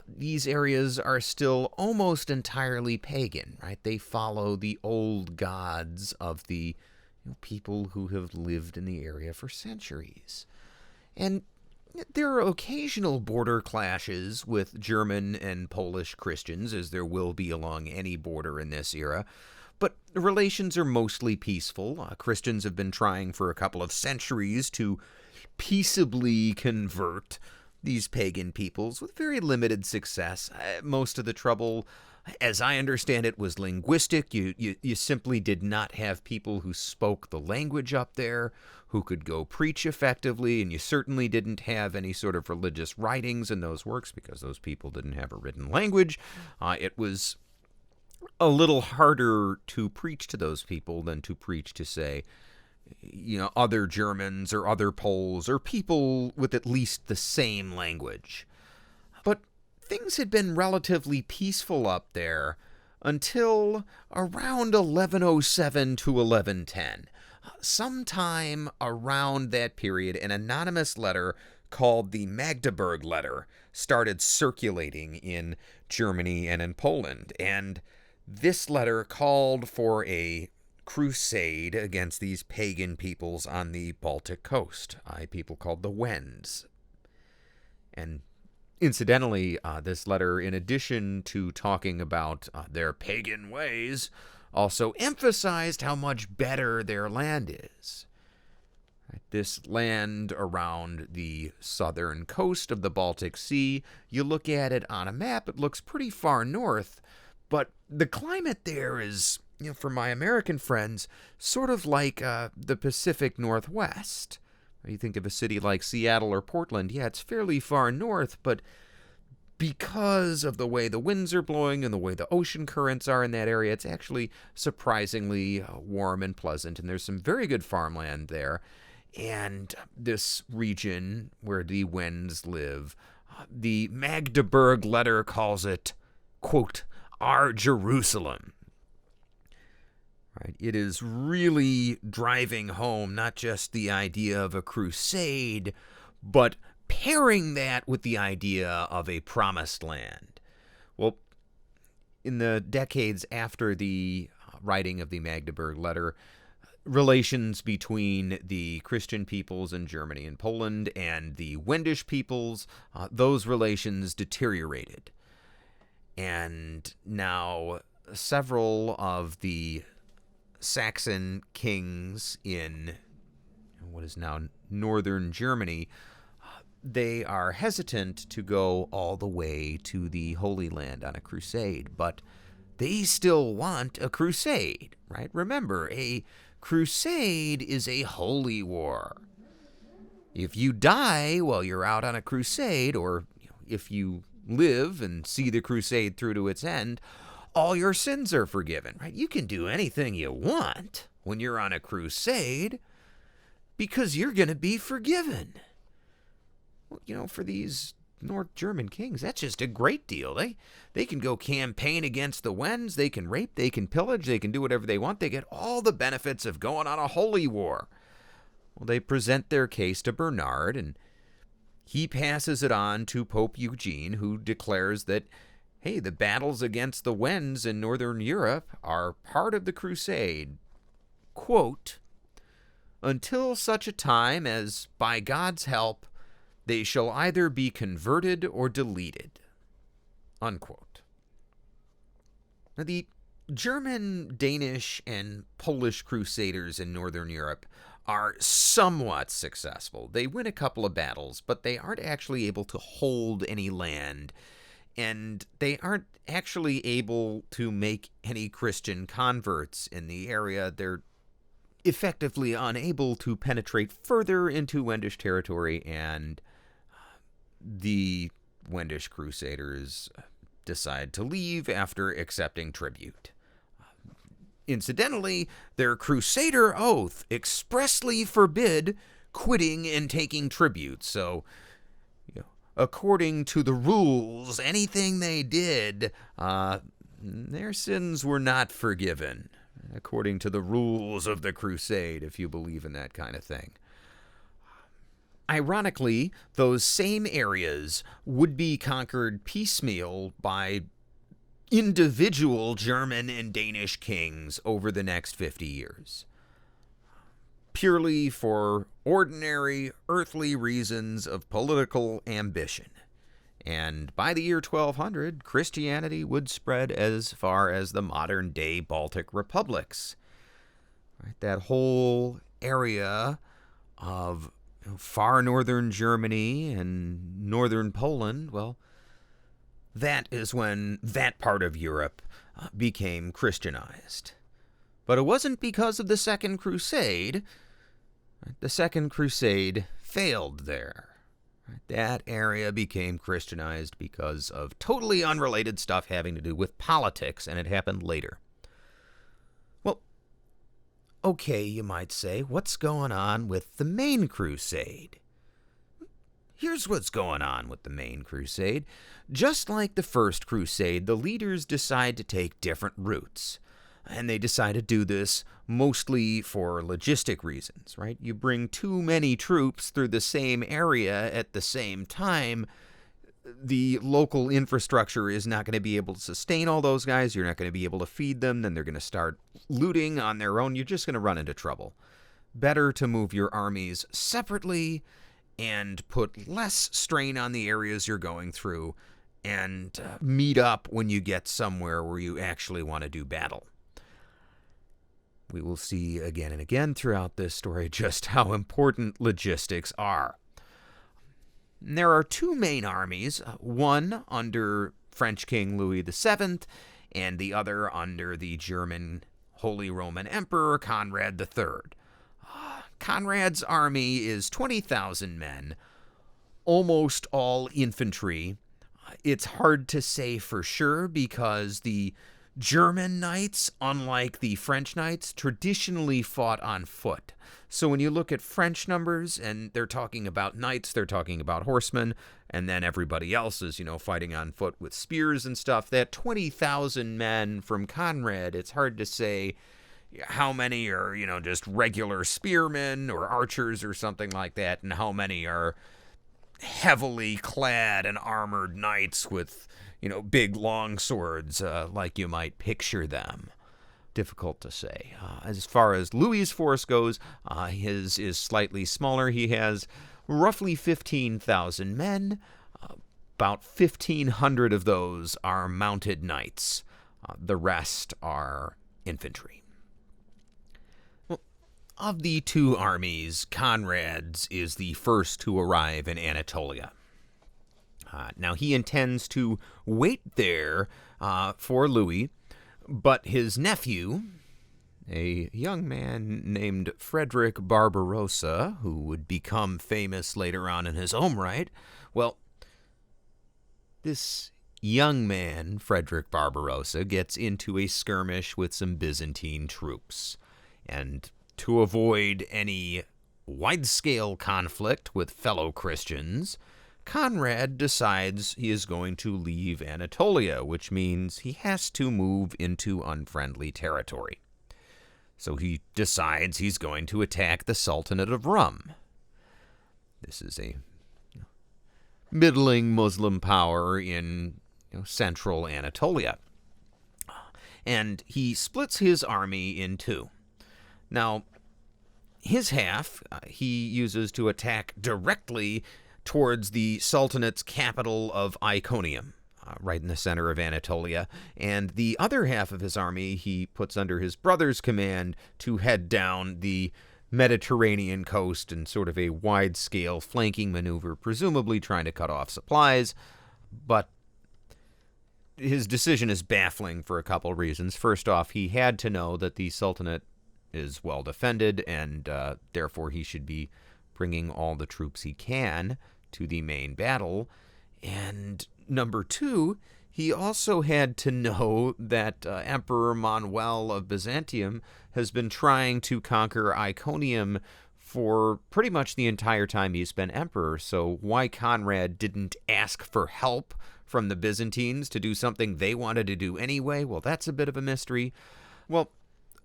these areas are still almost entirely pagan, right? They follow the old gods of the people who have lived in the area for centuries. And there are occasional border clashes with German and Polish Christians, as there will be along any border in this era, but relations are mostly peaceful. Christians have been trying for a couple of centuries to peaceably convert these pagan peoples with very limited success. Most of the trouble, as I understand it, was linguistic. You simply did not have people who spoke the language up there, who could go preach effectively, and you certainly didn't have any sort of religious writings in those works because those people didn't have a written language. It was a little harder to preach to those people than to preach to, say, other Germans or other Poles or people with at least the same language. But things had been relatively peaceful up there until around 1107 to 1110. Sometime around that period, an anonymous letter called the Magdeburg Letter started circulating in Germany and in Poland. And this letter called for a crusade against these pagan peoples on the Baltic coast, people called the Wends. And incidentally, this letter, in addition to talking about their pagan ways, also emphasized how much better their land is. This land around the southern coast of the Baltic Sea, you look at it on a map, it looks pretty far north, but the climate there is, for my American friends, sort of like the Pacific Northwest. You think of a city like Seattle or Portland, yeah, it's fairly far north, but because of the way the winds are blowing and the way the ocean currents are in that area, it's actually surprisingly warm and pleasant, and there's some very good farmland there. And this region where the Wends live, the Magdeburg Letter calls it, quote, our Jerusalem. Right? It is really driving home not just the idea of a crusade, but pairing that with the idea of a promised land. Well, in the decades after the writing of the Magdeburg Letter, relations between the Christian peoples in Germany and Poland and the Wendish peoples, those relations deteriorated. And now several of the Saxon kings in what is now northern Germany, they are hesitant to go all the way to the Holy Land on a crusade, but they still want a crusade, right? Remember, a crusade is a holy war. If you die while you're out on a crusade, or if you live and see the crusade through to its end, all your sins are forgiven, right? You can do anything you want when you're on a crusade because you're going to be forgiven. Well, for these North German kings, that's just a great deal. They can go campaign against the Wends, they can rape, they can pillage, they can do whatever they want. They get all the benefits of going on a holy war. Well, they present their case to Bernard, and he passes it on to Pope Eugene, who declares that, hey, the battles against the Wends in Northern Europe are part of the crusade. Quote, until such a time as, by God's help, they shall either be converted or deleted. Unquote. Now, the German, Danish, and Polish crusaders in Northern Europe are somewhat successful. They win a couple of battles, but they aren't actually able to hold any land, and they aren't actually able to make any Christian converts in the area. They're effectively unable to penetrate further into Wendish territory, and the Wendish crusaders decide to leave after accepting tribute. Incidentally, their crusader oath expressly forbid quitting and taking tribute. So, according to the rules, anything they did, their sins were not forgiven. According to the rules of the crusade, if you believe in that kind of thing. Ironically, those same areas would be conquered piecemeal by individual German and Danish kings over the next 50 years. Purely for ordinary, earthly reasons of political ambition. And by the year 1200, Christianity would spread as far as the modern-day Baltic republics. Right, that whole area of far northern Germany and northern Poland, well, that is when that part of Europe became Christianized. But it wasn't because of the Second Crusade. The Second Crusade failed there. That area became Christianized because of totally unrelated stuff having to do with politics, and it happened later. Well, okay, you might say, what's going on with the main crusade? Here's what's going on with the main crusade. Just like the first crusade, the leaders decide to take different routes. And they decide to do this mostly for logistic reasons, right? You bring too many troops through the same area at the same time, the local infrastructure is not going to be able to sustain all those guys. You're not going to be able to feed them. Then they're going to start looting on their own. You're just going to run into trouble. Better to move your armies separately and put less strain on the areas you're going through and meet up when you get somewhere where you actually want to do battle. We will see again and again throughout this story just how important logistics are. There are two main armies, one under French King Louis VII and the other under the German Holy Roman Emperor Conrad III. Conrad's army is 20,000 men, almost all infantry. It's hard to say for sure because the German knights, unlike the French knights, traditionally fought on foot. So when you look at French numbers and they're talking about knights, they're talking about horsemen, and then everybody else is, fighting on foot with spears and stuff. That 20,000 men from Conrad, it's hard to say how many are, just regular spearmen or archers or something like that, and how many are heavily clad and armored knights with, big long swords like you might picture them. Difficult to say. As far as Louis' force goes, his is slightly smaller. He has roughly 15,000 men. About 1,500 of those are mounted knights. The rest are infantry. Well, of the two armies, Conrad's is the first to arrive in Anatolia. Now, he intends to wait there for Louis, but his nephew, a young man named Frederick Barbarossa, who would become famous later on in his own right, well, this young man, Frederick Barbarossa, gets into a skirmish with some Byzantine troops. And to avoid any wide-scale conflict with fellow Christians, Conrad decides he is going to leave Anatolia, which means he has to move into unfriendly territory. So he decides he's going to attack the Sultanate of Rum. This is a middling Muslim power in central Anatolia. And he splits his army in two. Now, his half he uses to attack directly towards the Sultanate's capital of Iconium, right in the center of Anatolia. And the other half of his army he puts under his brother's command to head down the Mediterranean coast in sort of a wide-scale flanking maneuver, presumably trying to cut off supplies. But his decision is baffling for a couple reasons. First off, he had to know that the Sultanate is well defended, and therefore he should be bringing all the troops he can to the main battle. And number two, he also had to know that Emperor Manuel of Byzantium has been trying to conquer Iconium for pretty much the entire time he's been emperor. So why Conrad didn't ask for help from the Byzantines to do something they wanted to do anyway, well, that's a bit of a mystery. Well,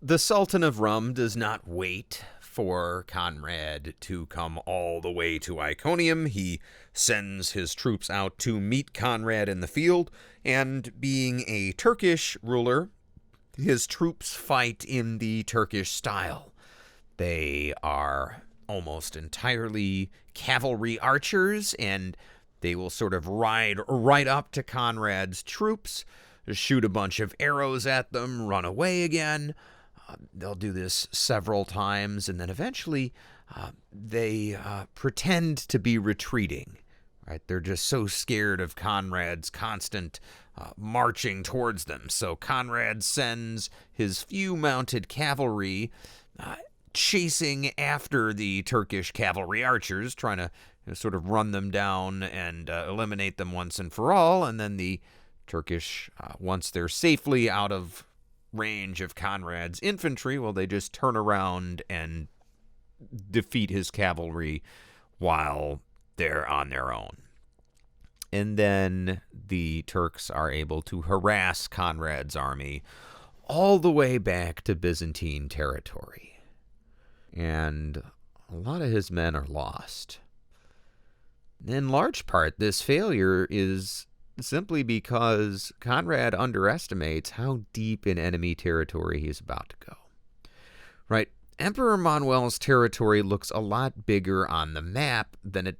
the Sultan of Rum does not wait for Conrad to come all the way to Iconium. He sends his troops out to meet Conrad in the field, and being a Turkish ruler, his troops fight in the Turkish style. They are almost entirely cavalry archers, and they will sort of ride right up to Conrad's troops, shoot a bunch of arrows at them, run away again. They'll do this several times, and then eventually they pretend to be retreating. Right? They're just so scared of Conrad's constant marching towards them. So Conrad sends his few mounted cavalry chasing after the Turkish cavalry archers, trying to sort of run them down and eliminate them once and for all. And then the Turkish, once they're safely out of range of Conrad's infantry, well, they just turn around and defeat his cavalry while they're on their own. And then the Turks are able to harass Conrad's army all the way back to Byzantine territory. And a lot of his men are lost. In large part, this failure is simply because Conrad underestimates how deep in enemy territory he's about to go. Right? Emperor Manuel's territory looks a lot bigger on the map than it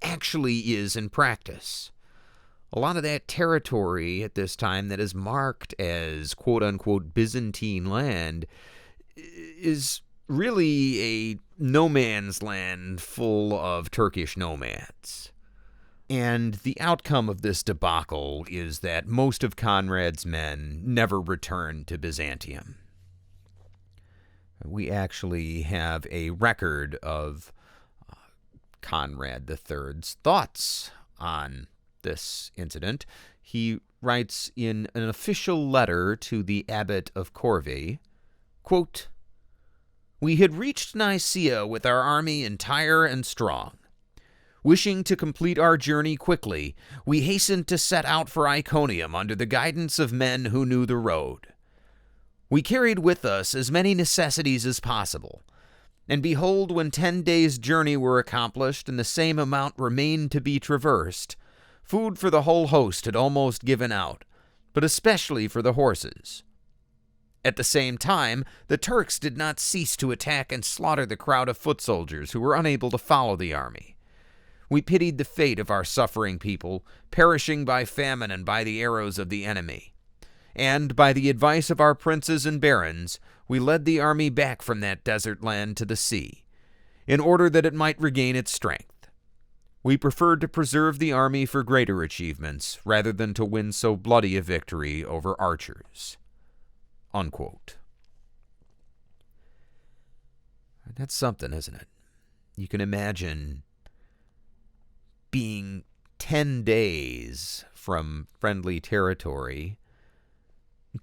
actually is in practice. A lot of that territory at this time that is marked as quote-unquote Byzantine land is really a no man's land full of Turkish nomads. And the outcome of this debacle is that most of Conrad's men never returned to Byzantium. We actually have a record of Conrad III's thoughts on this incident. He writes in an official letter to the abbot of Corvey, quote, "We had reached Nicaea with our army entire and strong. Wishing to complete our journey quickly, we hastened to set out for Iconium under the guidance of men who knew the road. We carried with us as many necessities as possible, and behold, when 10 days' journey were accomplished and the same amount remained to be traversed, food for the whole host had almost given out, but especially for the horses. At the same time, the Turks did not cease to attack and slaughter the crowd of foot soldiers who were unable to follow the army. We pitied the fate of our suffering people, perishing by famine and by the arrows of the enemy. And, by the advice of our princes and barons, we led the army back from that desert land to the sea, in order that it might regain its strength. We preferred to preserve the army for greater achievements, rather than to win so bloody a victory over archers." Unquote. That's something, isn't it? You can imagine being 10 days from friendly territory,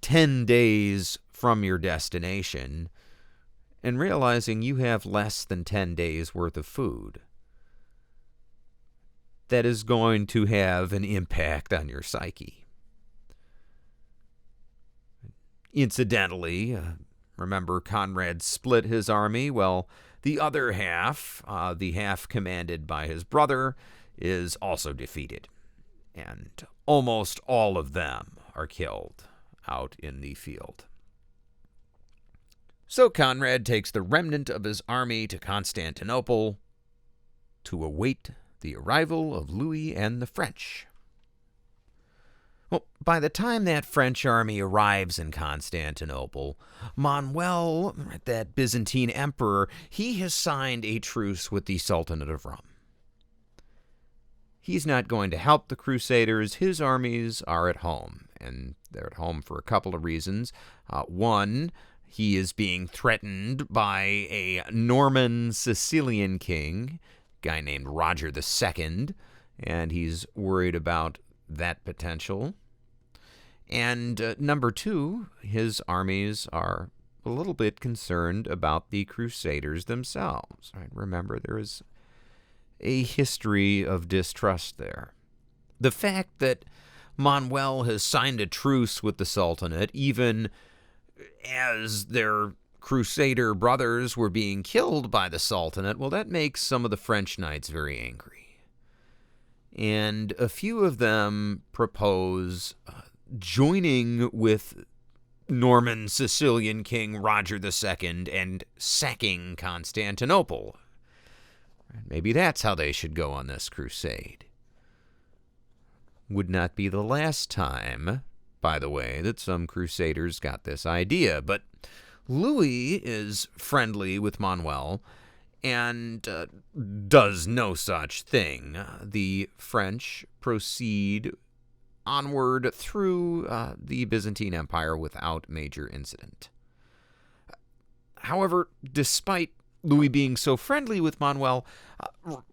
10 days from your destination, and realizing you have less than 10 days worth of food. That is going to have an impact on your psyche. Incidentally, remember Conrad split his army? Well, the other half, the half commanded by his brother, is also defeated. And almost all of them are killed out in the field. So Conrad takes the remnant of his army to Constantinople to await the arrival of Louis and the French. Well, by the time that French army arrives in Constantinople, Manuel, that Byzantine emperor, he has signed a truce with the Sultanate of Rome. He's not going to help the Crusaders. His armies are at home, and they're at home for a couple of reasons. One, he is being threatened by a Norman Sicilian king, a guy named Roger II, and he's worried about that potential. And number two, his armies are a little bit concerned about the Crusaders themselves. Right? Remember, there is a history of distrust there. The fact that Manuel has signed a truce with the Sultanate, even as their Crusader brothers were being killed by the Sultanate, well, that makes some of the French knights very angry. And a few of them propose joining with Norman Sicilian King Roger II and sacking Constantinople. Maybe that's how they should go on this crusade. Would not be the last time, by the way, that some crusaders got this idea. But Louis is friendly with Manuel and does no such thing. The French proceed onward through the Byzantine Empire without major incident. However, despite Louis being so friendly with Manuel,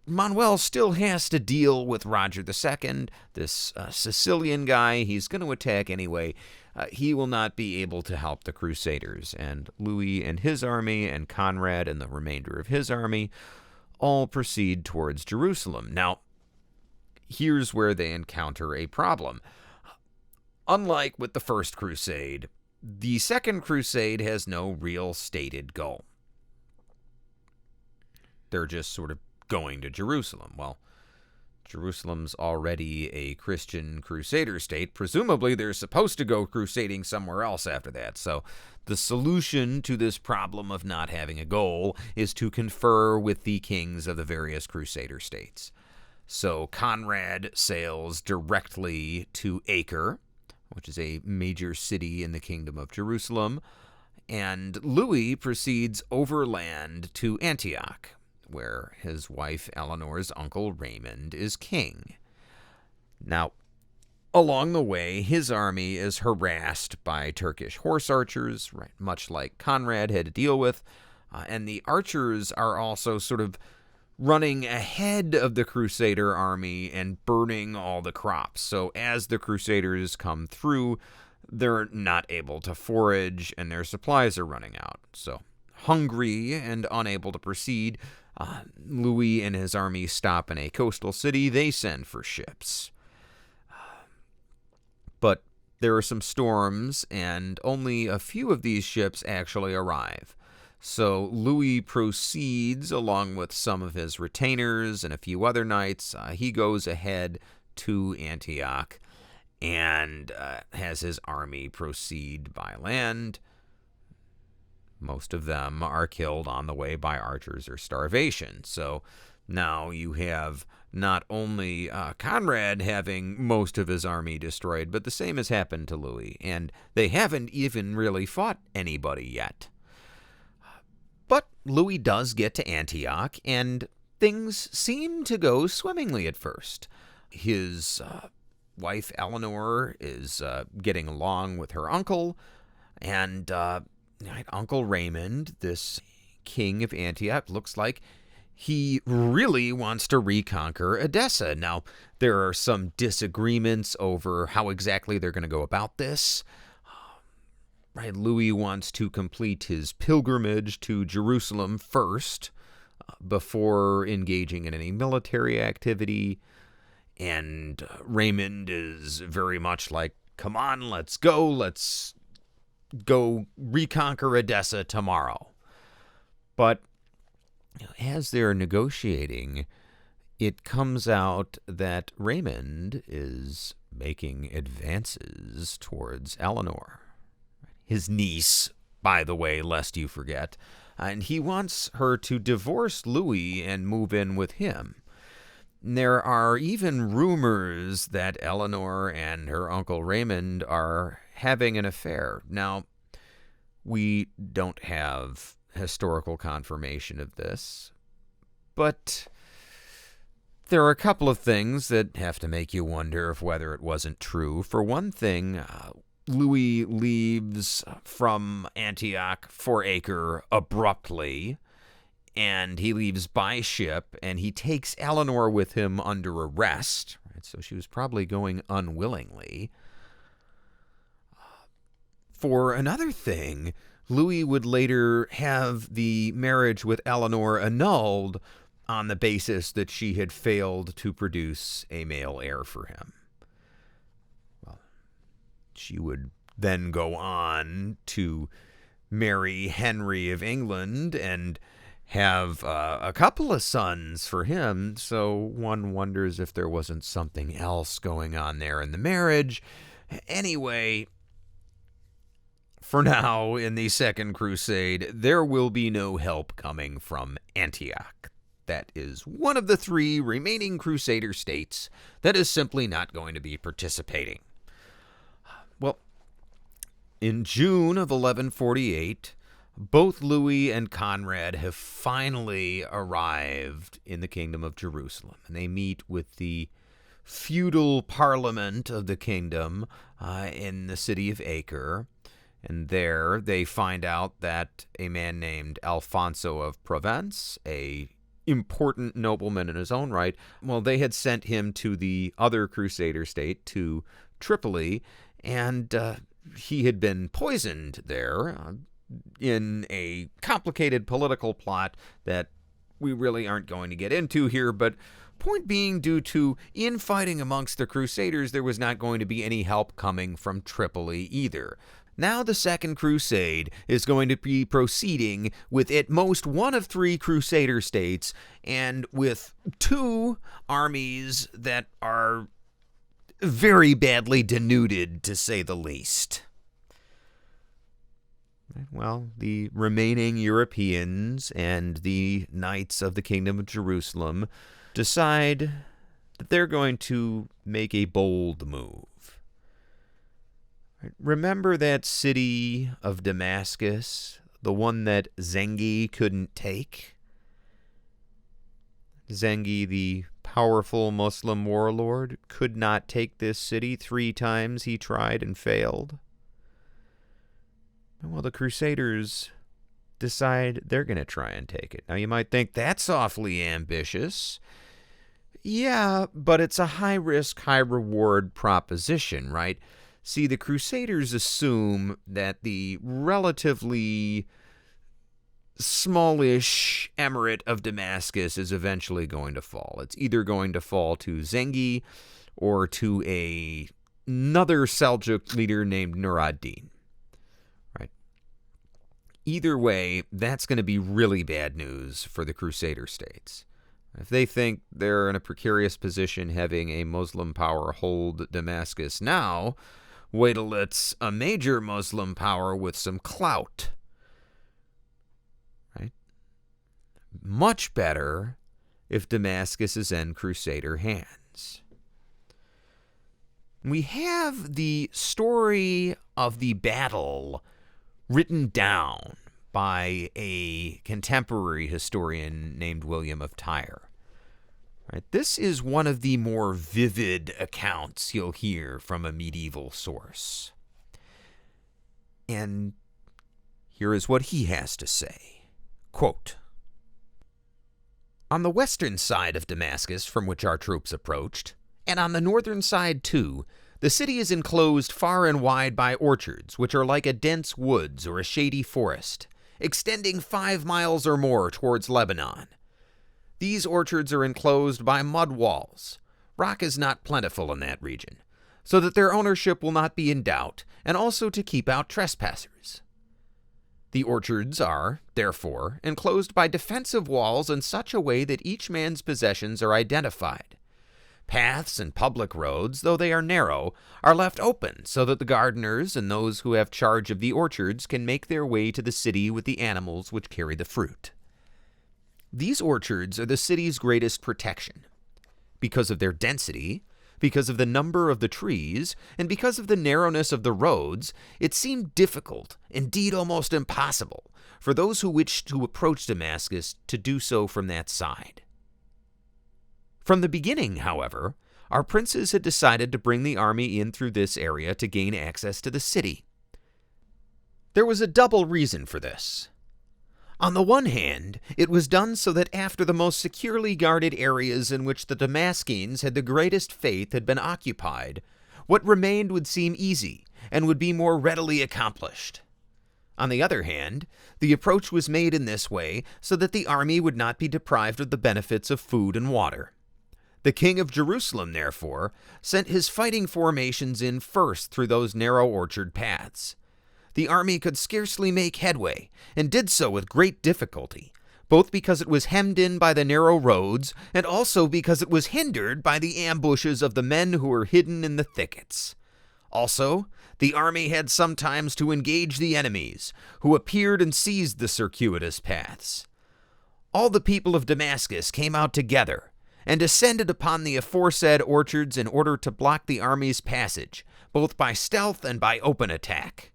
Manuel still has to deal with Roger II, this Sicilian guy. He's going to attack anyway. He will not be able to help the Crusaders, and Louis and his army and Conrad and the remainder of his army all proceed towards Jerusalem. Now, here's where they encounter a problem. Unlike with the First Crusade, the Second Crusade has no real stated goal. They're just sort of going to Jerusalem. Well, Jerusalem's already a Christian crusader state. Presumably, they're supposed to go crusading somewhere else after that. So the solution to this problem of not having a goal is to confer with the kings of the various crusader states. So Conrad sails directly to Acre, which is a major city in the Kingdom of Jerusalem, and Louis proceeds overland to Antioch, where his wife Eleanor's uncle Raymond is king. Now, along the way, his army is harassed by Turkish horse archers, right, much like Conrad had to deal with, and the archers are also sort of running ahead of the Crusader army and burning all the crops. So as the Crusaders come through, they're not able to forage and their supplies are running out. So hungry and unable to proceed, Louis and his army stop in a coastal city. They send for ships. But there are some storms, and only a few of these ships actually arrive. So Louis proceeds, along with some of his retainers and a few other knights. He goes ahead to Antioch and has his army proceed by land. Most of them are killed on the way by archers or starvation. So now you have not only Conrad having most of his army destroyed, but the same has happened to Louis. And they haven't even really fought anybody yet. But Louis does get to Antioch, and things seem to go swimmingly at first. His wife Eleanor is getting along with her uncle, and Uncle Raymond, this king of Antioch, looks like he really wants to reconquer Edessa. Now, there are some disagreements over how exactly they're going to go about this. Right, Louis wants to complete his pilgrimage to Jerusalem first before engaging in any military activity. And Raymond is very much like, come on, let's go reconquer Edessa tomorrow. But as they're negotiating, it comes out that Raymond is making advances towards Eleanor, his niece by the way, lest you forget. And he wants her to divorce Louis and move in with him. There are even rumors that Eleanor and her uncle Raymond are having an affair. Now, we don't have historical confirmation of this, but there are a couple of things that have to make you wonder if whether it wasn't true. For one thing, Louis leaves from Antioch for Acre abruptly, and he leaves by ship, and he takes Eleanor with him under arrest. Right? So she was probably going unwillingly. For another thing, Louis would later have the marriage with Eleanor annulled on the basis that she had failed to produce a male heir for him. Well, she would then go on to marry Henry of England and have a couple of sons for him, so one wonders if there wasn't something else going on there in the marriage. Anyway, for now, in the Second Crusade, there will be no help coming from Antioch. That is one of the 3 remaining Crusader states that is simply not going to be participating. Well, in June of 1148, both Louis and Conrad have finally arrived in the Kingdom of Jerusalem, and they meet with the feudal parliament of the kingdom in the city of Acre. And there they find out that a man named Alfonso of Provence, a important nobleman in his own right, well, they had sent him to the other Crusader state, to Tripoli, and he had been poisoned there in a complicated political plot that we really aren't going to get into here, but point being, due to infighting amongst the Crusaders, there was not going to be any help coming from Tripoli either. Now the Second Crusade is going to be proceeding with at most one of 3 Crusader states, and with 2 armies that are very badly denuded, to say the least. Well, the remaining Europeans and the Knights of the Kingdom of Jerusalem decide that they're going to make a bold move. Remember that city of Damascus, the one that Zengi couldn't take? Zengi, the powerful Muslim warlord, could not take this city. 3 times he tried and failed. Well, the Crusaders decide they're going to try and take it. Now, you might think that's awfully ambitious. Yeah, but it's a high-risk, high-reward proposition, right? See, the Crusaders assume that the relatively smallish emirate of Damascus is eventually going to fall. It's either going to fall to Zengi or to another Seljuk leader named Nur ad-Din. Right? Either way, that's going to be really bad news for the Crusader states. If they think they're in a precarious position having a Muslim power hold Damascus now, wait till it's a major Muslim power with some clout. Right? Much better if Damascus is in Crusader hands. We have the story of the battle written down by a contemporary historian named William of Tyre. Right, this is one of the more vivid accounts you'll hear from a medieval source. And here is what he has to say. Quote, "On the western side of Damascus, from which our troops approached, and on the northern side too, the city is enclosed far and wide by orchards, which are like a dense woods or a shady forest, extending 5 miles or more towards Lebanon. These orchards are enclosed by mud walls. Rock is not plentiful in that region, so that their ownership will not be in doubt, and also to keep out trespassers. The orchards are, therefore, enclosed by defensive walls in such a way that each man's possessions are identified. Paths and public roads, though they are narrow, are left open so that the gardeners and those who have charge of the orchards can make their way to the city with the animals which carry the fruit. These orchards are the city's greatest protection. Because of their density, because of the number of the trees, and because of the narrowness of the roads, it seemed difficult, indeed almost impossible, for those who wished to approach Damascus to do so from that side. From the beginning, however, our princes had decided to bring the army in through this area to gain access to the city. There was a double reason for this. On the one hand, it was done so that after the most securely guarded areas in which the Damascenes had the greatest faith had been occupied, what remained would seem easy and would be more readily accomplished. On the other hand, the approach was made in this way so that the army would not be deprived of the benefits of food and water. The king of Jerusalem, therefore, sent his fighting formations in first through those narrow orchard paths. The army could scarcely make headway, and did so with great difficulty, both because it was hemmed in by the narrow roads, and also because it was hindered by the ambushes of the men who were hidden in the thickets. Also, the army had sometimes to engage the enemies, who appeared and seized the circuitous paths. All the people of Damascus came out together, and descended upon the aforesaid orchards in order to block the army's passage, both by stealth and by open attack.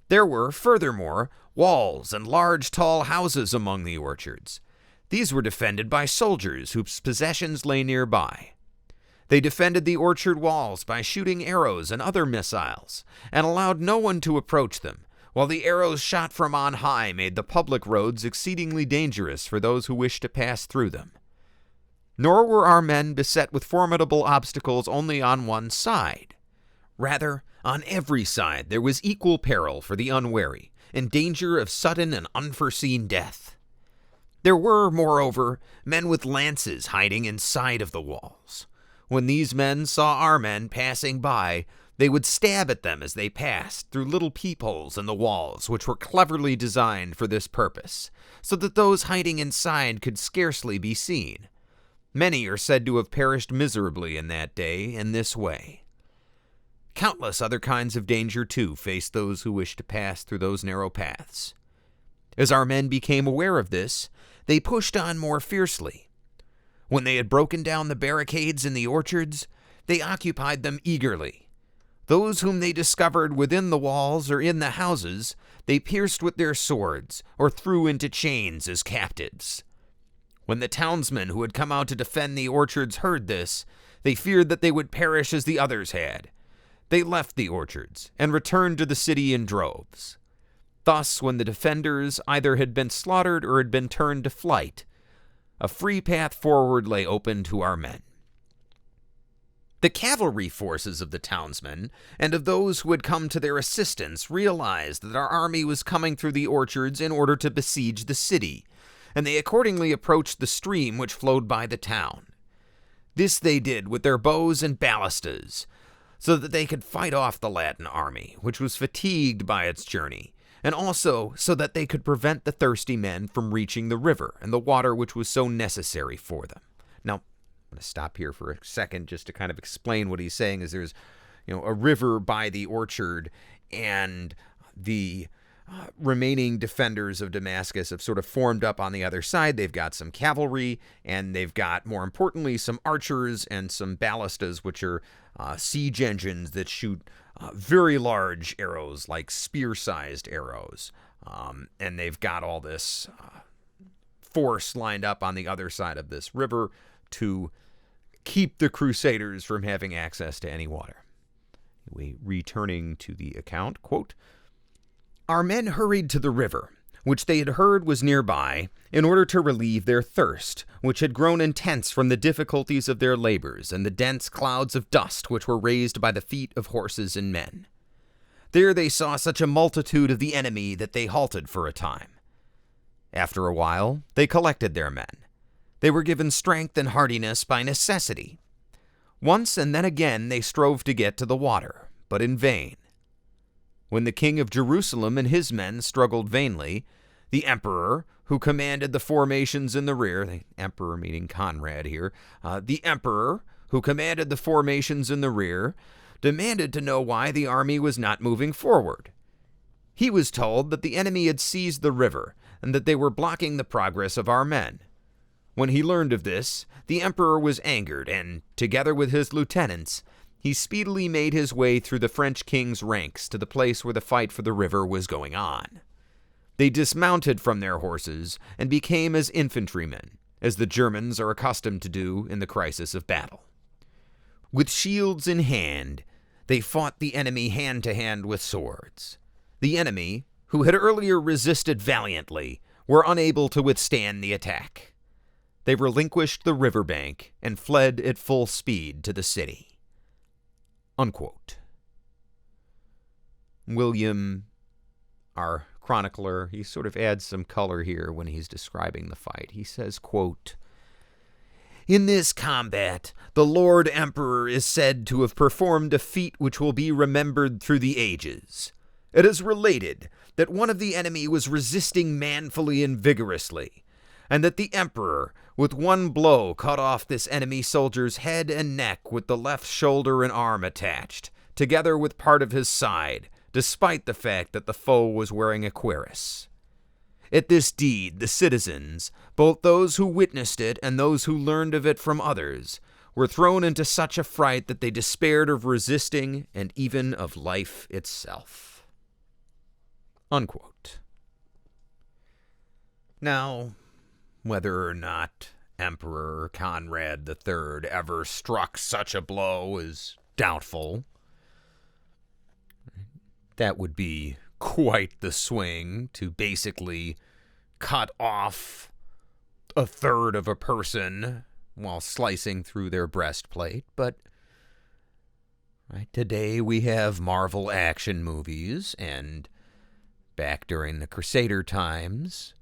There were, furthermore, walls and large tall houses among the orchards. These were defended by soldiers whose possessions lay nearby. They defended the orchard walls by shooting arrows and other missiles, and allowed no one to approach them, while the arrows shot from on high made the public roads exceedingly dangerous for those who wished to pass through them. Nor were our men beset with formidable obstacles only on one side. Rather, on every side there was equal peril for the unwary, and danger of sudden and unforeseen death. There were, moreover, men with lances hiding inside of the walls. When these men saw our men passing by, they would stab at them as they passed through little peepholes in the walls, which were cleverly designed for this purpose, so that those hiding inside could scarcely be seen. Many are said to have perished miserably in that day in this way. Countless other kinds of danger, too, faced those who wished to pass through those narrow paths. As our men became aware of this, they pushed on more fiercely. When they had broken down the barricades in the orchards, they occupied them eagerly. Those whom they discovered within the walls or in the houses, they pierced with their swords or threw into chains as captives. When the townsmen who had come out to defend the orchards heard this, they feared that they would perish as the others had. They left the orchards and returned to the city in droves. Thus, when the defenders either had been slaughtered or had been turned to flight, a free path forward lay open to our men. The cavalry forces of the townsmen and of those who had come to their assistance realized that our army was coming through the orchards in order to besiege the city, and they accordingly approached the stream which flowed by the town. This they did with their bows and ballistas, so that they could fight off the Latin army, which was fatigued by its journey, and also so that they could prevent the thirsty men from reaching the river and the water which was so necessary for them. Now, I'm going to stop here for a second just to kind of explain what he's saying. Is there's, a river by the orchard, and the remaining defenders of Damascus have sort of formed up on the other side. They've got some cavalry, and they've got, more importantly, some archers and some ballistas, which are siege engines that shoot very large arrows, like spear-sized arrows. And they've got all this force lined up on the other side of this river to keep the Crusaders from having access to any water. Returning to the account, quote, "Our men hurried to the river, which they had heard was nearby, in order to relieve their thirst, which had grown intense from the difficulties of their labors and the dense clouds of dust which were raised by the feet of horses and men. There they saw such a multitude of the enemy that they halted for a time. After a while, they collected their men. They were given strength and hardiness by necessity. Once and then again they strove to get to the water, but in vain. When the king of Jerusalem and his men struggled vainly, the emperor, who commanded the formations in the rear," the emperor meaning Conrad here, the emperor, who commanded the formations in the rear, demanded to know why the army was not moving forward. He was told that the enemy had seized the river and that they were blocking the progress of our men. When he learned of this, the emperor was angered, and, together with his lieutenants, he speedily made his way through the French king's ranks to the place where the fight for the river was going on. They dismounted from their horses and became as infantrymen, as the Germans are accustomed to do in the crisis of battle. With shields in hand, they fought the enemy hand-to-hand with swords. The enemy, who had earlier resisted valiantly, were unable to withstand the attack. They relinquished the riverbank and fled at full speed to the city. Unquote. William, our chronicler, he sort of adds some color here when he's describing the fight. He says, quote, "In this combat, the Lord Emperor is said to have performed a feat which will be remembered through the ages. It is related that one of the enemy was resisting manfully and vigorously, and that the Emperor, with one blow, cut off this enemy soldier's head and neck with the left shoulder and arm attached, together with part of his side, despite the fact that the foe was wearing a cuirass. At this deed, the citizens, both those who witnessed it and those who learned of it from others, were thrown into such a fright that they despaired of resisting and even of life itself." Unquote. Now, whether or not Emperor Conrad III ever struck such a blow is doubtful. That would be quite the swing to basically cut off a third of a person while slicing through their breastplate. But today we have Marvel action movies, and back during the Crusader times,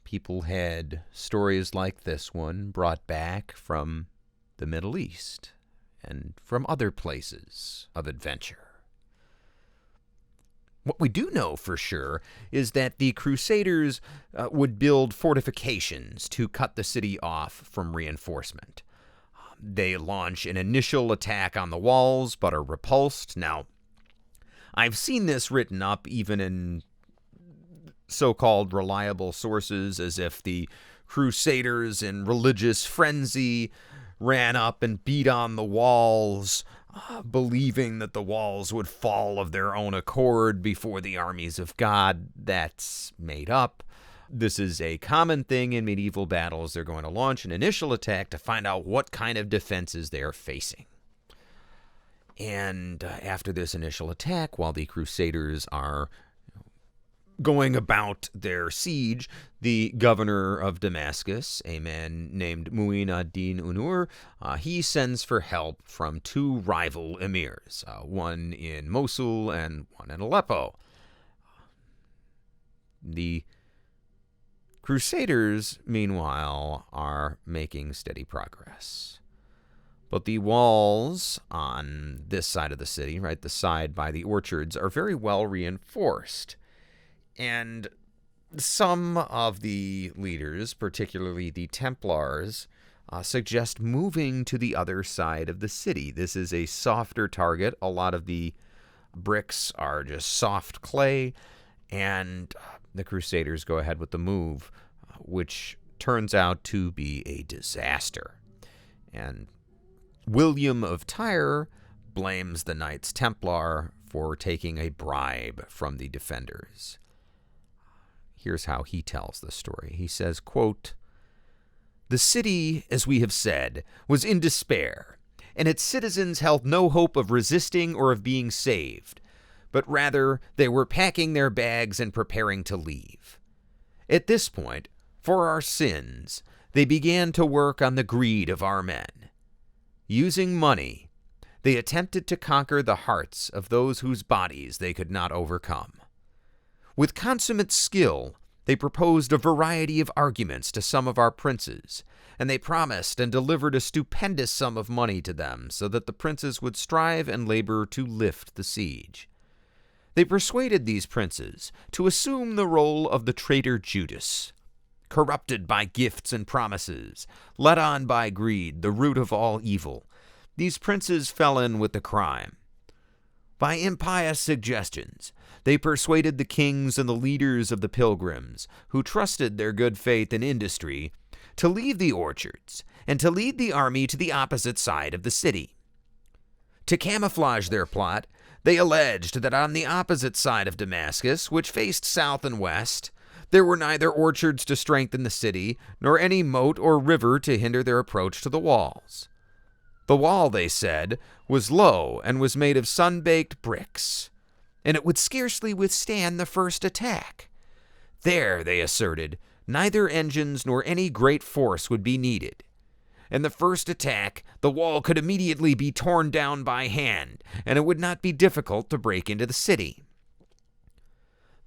people had stories like this one brought back from the Middle East and from other places of adventure. What we do know for sure is that the Crusaders would build fortifications to cut the city off from reinforcement. They launch an initial attack on the walls, but are repulsed. Now, I've seen this written up even in so-called reliable sources as if the Crusaders in religious frenzy ran up and beat on the walls, believing that the walls would fall of their own accord before the armies of God. That's made up. This is a common thing in medieval battles. They're going to launch an initial attack to find out what kind of defenses they're facing. And after this initial attack, while the Crusaders are going about their siege, the governor of Damascus, a man named Mu'in ad-Din Unur, he sends for help from two rival emirs, one in Mosul and one in Aleppo. The Crusaders, meanwhile, are making steady progress. But the walls on this side of the city, the side by the orchards, are very well reinforced. And some of the leaders, particularly the Templars, suggest moving to the other side of the city. This is a softer target. A lot of the bricks are just soft clay, and the Crusaders go ahead with the move, which turns out to be a disaster. And William of Tyre blames the Knights Templar for taking a bribe from the defenders. Here's how he tells the story. He says, quote, "The city, as we have said, was in despair, and its citizens held no hope of resisting or of being saved, but rather they were packing their bags and preparing to leave. At this point, for our sins, they began to work on the greed of our men. Using money, they attempted to conquer the hearts of those whose bodies they could not overcome. With consummate skill, they proposed a variety of arguments to some of our princes, and they promised and delivered a stupendous sum of money to them so that the princes would strive and labor to lift the siege. They persuaded these princes to assume the role of the traitor Judas, corrupted by gifts and promises, led on by greed, the root of all evil. these princes fell in with the crime. By impious suggestions, they persuaded the kings and the leaders of the pilgrims, who trusted their good faith and industry, to leave the orchards and to lead the army to the opposite side of the city. To camouflage their plot, they alleged that on the opposite side of Damascus, which faced south and west, there were neither orchards to strengthen the city, nor any moat or river to hinder their approach to the walls. The wall, they said, was low and was made of sun-baked bricks, and it would scarcely withstand the first attack. There, they asserted, neither engines nor any great force would be needed. In the first attack, the wall could immediately be torn down by hand, and it would not be difficult to break into the city.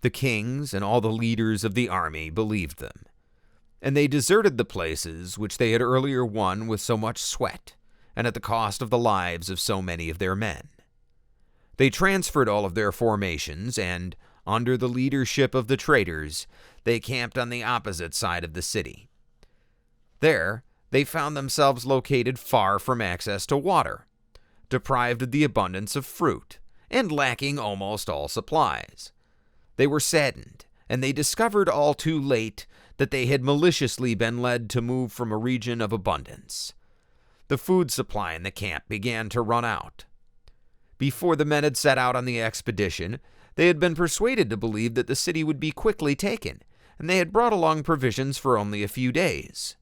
The kings and all the leaders of the army believed them, and they deserted the places which they had earlier won with so much sweat, and at the cost of the lives of so many of their men. They transferred all of their formations, and, under the leadership of the traitors, they camped on the opposite side of the city. There, they found themselves located far from access to water, deprived of the abundance of fruit, and lacking almost all supplies. They were saddened, and they discovered all too late that they had maliciously been led to move from a region of abundance. The food supply in the camp began to run out. Before the men had set out on the expedition, they had been persuaded to believe that the city would be quickly taken, and they had brought along provisions for only a few days.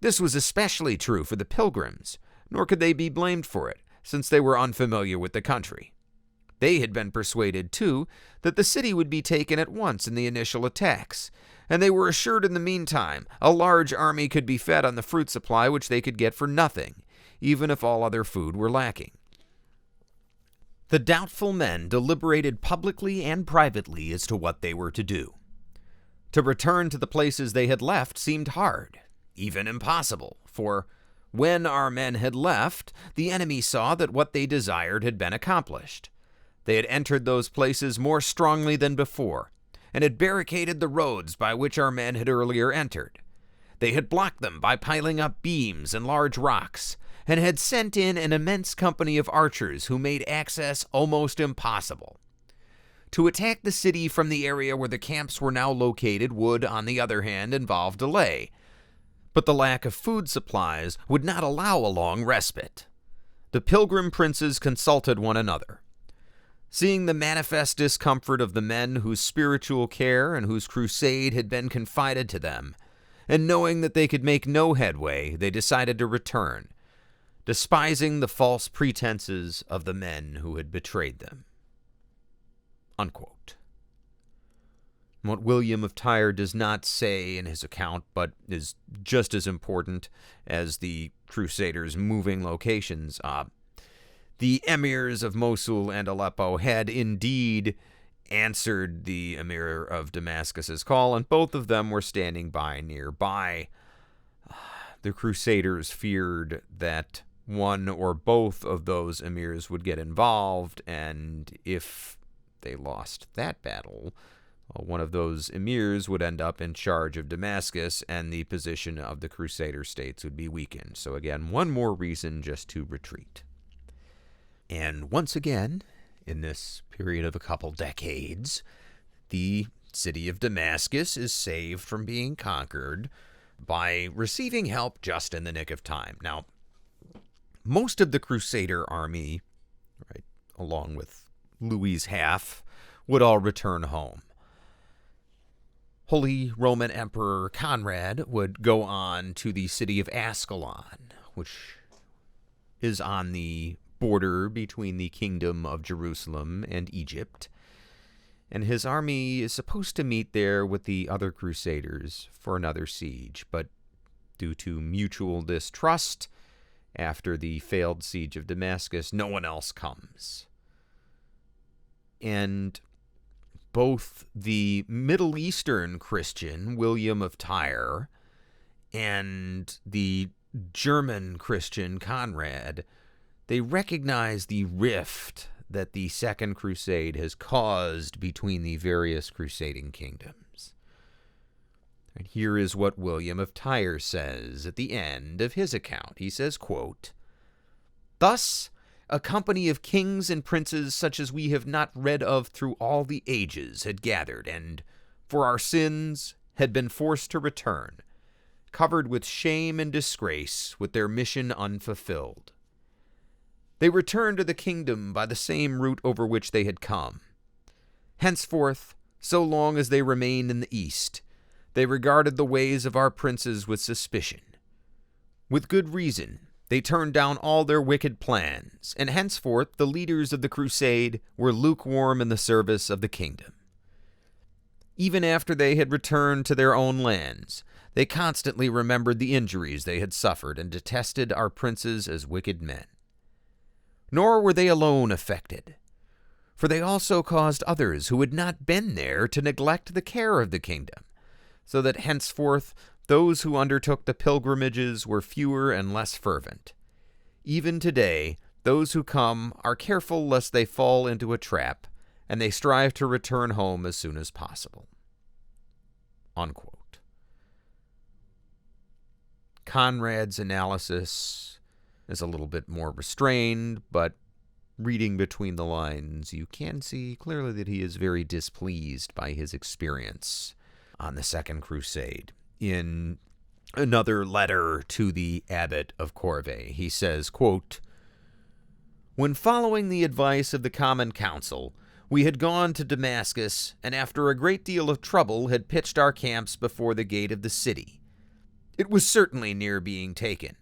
This was especially true for the pilgrims, nor could they be blamed for it, since they were unfamiliar with the country. They had been persuaded, too, that the city would be taken at once in the initial attacks, and they were assured in the meantime a large army could be fed on the fruit supply which they could get for nothing, even if all other food were lacking. The doubtful men deliberated publicly and privately as to what they were to do. To return to the places they had left seemed hard, even impossible, for when our men had left, the enemy saw that what they desired had been accomplished. They had entered those places more strongly than before, and had barricaded the roads by which our men had earlier entered. They had blocked them by piling up beams and large rocks, and had sent in an immense company of archers who made access almost impossible. To attack the city from the area where the camps were now located would, on the other hand, involve delay, but the lack of food supplies would not allow a long respite. The pilgrim princes consulted one another. Seeing the manifest discomfort of the men whose spiritual care and whose crusade had been confided to them, and knowing that they could make no headway, they decided to return, despising the false pretenses of the men who had betrayed them. Unquote. What William of Tyre does not say in his account, but is just as important as the Crusaders' moving locations, the emirs of Mosul and Aleppo had indeed answered the emir of Damascus's call, and both of them were standing by nearby. The Crusaders feared that one or both of those emirs would get involved, and if they lost that battle, one of those emirs would end up in charge of Damascus, and the position of the Crusader states would be weakened. So again, one more reason just to retreat. And once again, in this period of a couple decades, the city of Damascus is saved from being conquered by receiving help just in the nick of time. Now, most of the Crusader army, right, along with Louis's half, would all return home. Holy Roman Emperor Conrad would go on to the city of Ascalon, which is on the border between the Kingdom of Jerusalem and Egypt, and his army is supposed to meet there with the other Crusaders for another siege, but due to mutual distrust, after the failed siege of Damascus, no one else comes. And both the Middle Eastern Christian, William of Tyre, and the German Christian, Conrad, they recognize the rift that the Second Crusade has caused between the various crusading kingdoms. And here is what William of Tyre says at the end of his account. He says, quote, Thus, a company of kings and princes such as we have not read of through all the ages had gathered, and, for our sins, had been forced to return, covered with shame and disgrace, with their mission unfulfilled. They returned to the kingdom by the same route over which they had come. Henceforth, so long as they remained in the east, they regarded the ways of our princes with suspicion. With good reason, they turned down all their wicked plans, and henceforth the leaders of the crusade were lukewarm in the service of the kingdom. Even after they had returned to their own lands, they constantly remembered the injuries they had suffered and detested our princes as wicked men. Nor were they alone affected, for they also caused others who had not been there to neglect the care of the kingdom, so that henceforth those who undertook the pilgrimages were fewer and less fervent. Even today, those who come are careful lest they fall into a trap, and they strive to return home as soon as possible. Unquote. Conrad's analysis is a little bit more restrained, but reading between the lines, you can see clearly that he is very displeased by his experience on the Second Crusade. In another letter to the abbot of Corvey, he says, quote, "When following the advice of the Common Council, we had gone to Damascus, and after a great deal of trouble had pitched our camps before the gate of the city. It was certainly near being taken.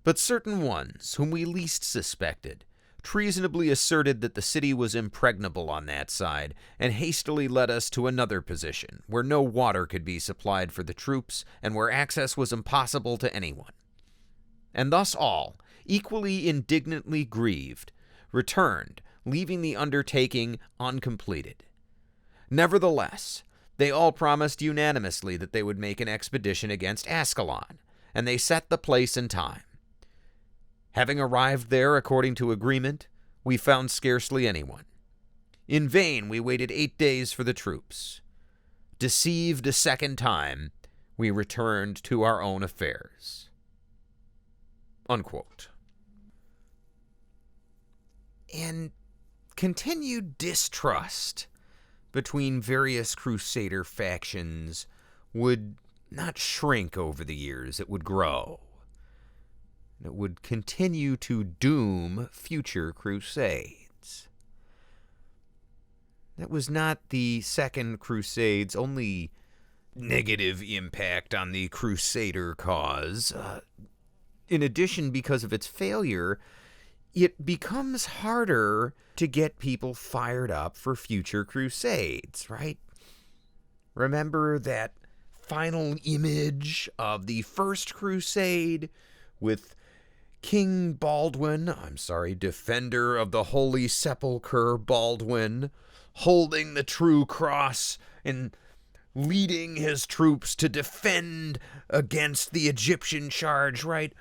But certain ones, whom we least suspected, treasonably asserted that the city was impregnable on that side, and hastily led us to another position, where no water could be supplied for the troops, and where access was impossible to anyone. And thus all, equally indignantly grieved, returned, leaving the undertaking uncompleted. Nevertheless, they all promised unanimously that they would make an expedition against Ascalon, and they set the place and time. Having arrived there according to agreement, we found scarcely anyone. In vain we waited 8 days for the troops. Deceived a second time, we returned to our own affairs." Unquote. And continued distrust between various Crusader factions would not shrink over the years, it would grow. It would continue to doom future crusades. That was not the Second Crusade's only negative impact on the Crusader cause. In addition, because of its failure, it becomes harder to get people fired up for future crusades, right? Remember that final image of the First Crusade with Defender of the Holy Sepulchre Baldwin, holding the true cross and leading his troops to defend against the Egyptian charge, right?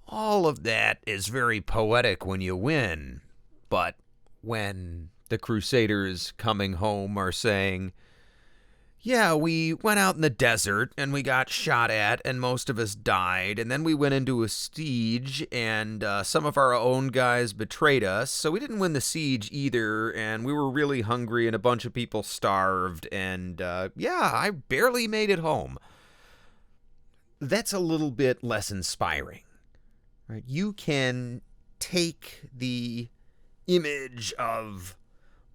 All of that is very poetic when you win, but when the Crusaders coming home are saying, yeah, we went out in the desert and we got shot at and most of us died, and then we went into a siege and some of our own guys betrayed us, so we didn't win the siege either, and we were really hungry and a bunch of people starved, and I barely made it home. That's a little bit less inspiring, right? You can take the image of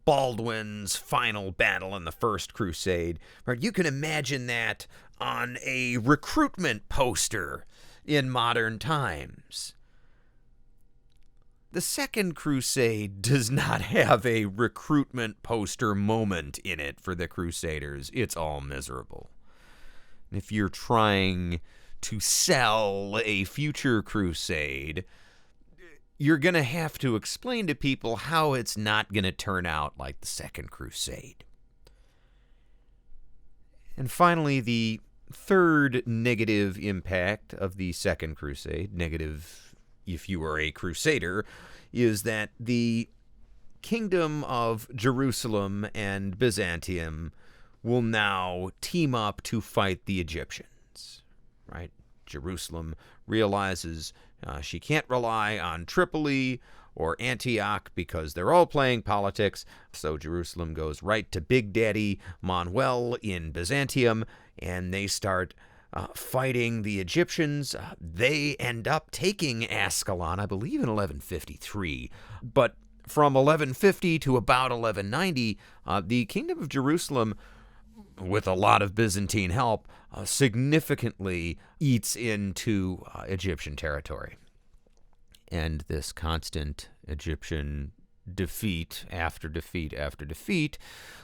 Baldwin's final battle in the First Crusade, right? You can imagine that on a recruitment poster in modern times. The Second Crusade does not have a recruitment poster moment in it for the Crusaders. It's all miserable. If you're trying to sell a future crusade, you're going to have to explain to people how it's not going to turn out like the Second Crusade. And finally, the third negative impact of the Second Crusade, negative if you are a crusader, is that the kingdom of Jerusalem and Byzantium will now team up to fight the Egyptians, right? Jerusalem realizes she can't rely on Tripoli or Antioch because they're all playing politics. So Jerusalem goes right to Big Daddy Manuel in Byzantium, and they start fighting the Egyptians. They end up taking Ascalon, I believe, in 1153. But from 1150 to about 1190, the Kingdom of Jerusalem, with a lot of Byzantine help, significantly eats into Egyptian territory. And this constant Egyptian defeat after defeat after defeat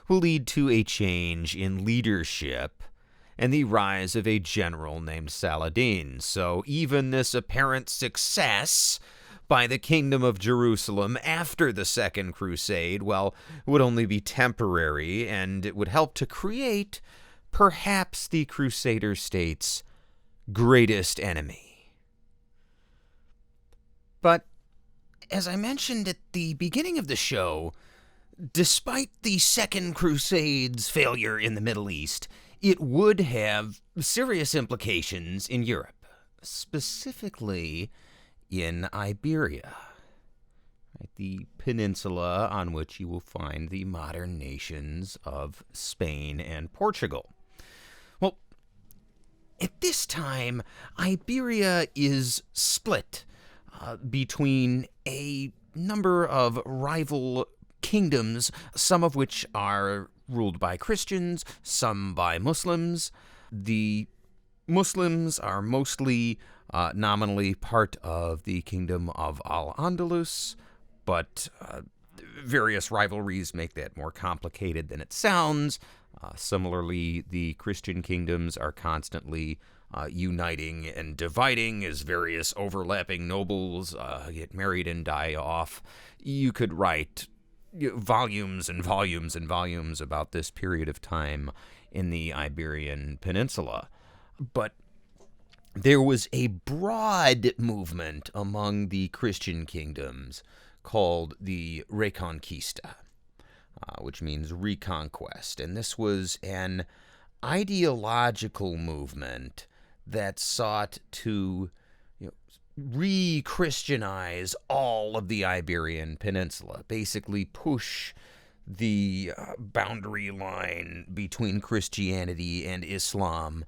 will lead to a change in leadership and the rise of a general named Saladin. So even this apparent success by the Kingdom of Jerusalem after the Second Crusade, well, would only be temporary, and it would help to create perhaps the Crusader state's greatest enemy. But as I mentioned at the beginning of the show, despite the Second Crusade's failure in the Middle East, it would have serious implications in Europe, specifically in Iberia, the peninsula on which you will find the modern nations of Spain and Portugal. Well, at this time, Iberia is split between a number of rival kingdoms, some of which are ruled by Christians, some by Muslims. The Muslims are mostly nominally part of the Kingdom of Al-Andalus, but various rivalries make that more complicated than it sounds. Similarly, the Christian kingdoms are constantly uniting and dividing as various overlapping nobles get married and die off. You could write volumes and volumes and volumes about this period of time in the Iberian Peninsula. But there was a broad movement among the Christian kingdoms called the Reconquista, which means reconquest. And this was an ideological movement that sought to re-Christianize all of the Iberian Peninsula, basically push the boundary line between Christianity and Islam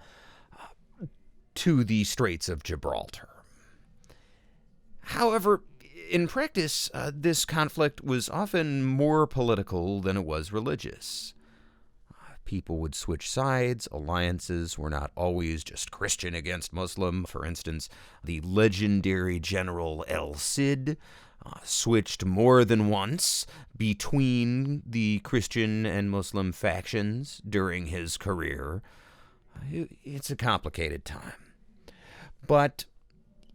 to the Straits of Gibraltar. However, in practice, this conflict was often more political than it was religious. People would switch sides. Alliances were not always just Christian against Muslim. For instance, the legendary General El Cid switched more than once between the Christian and Muslim factions during his career. It's a complicated time. But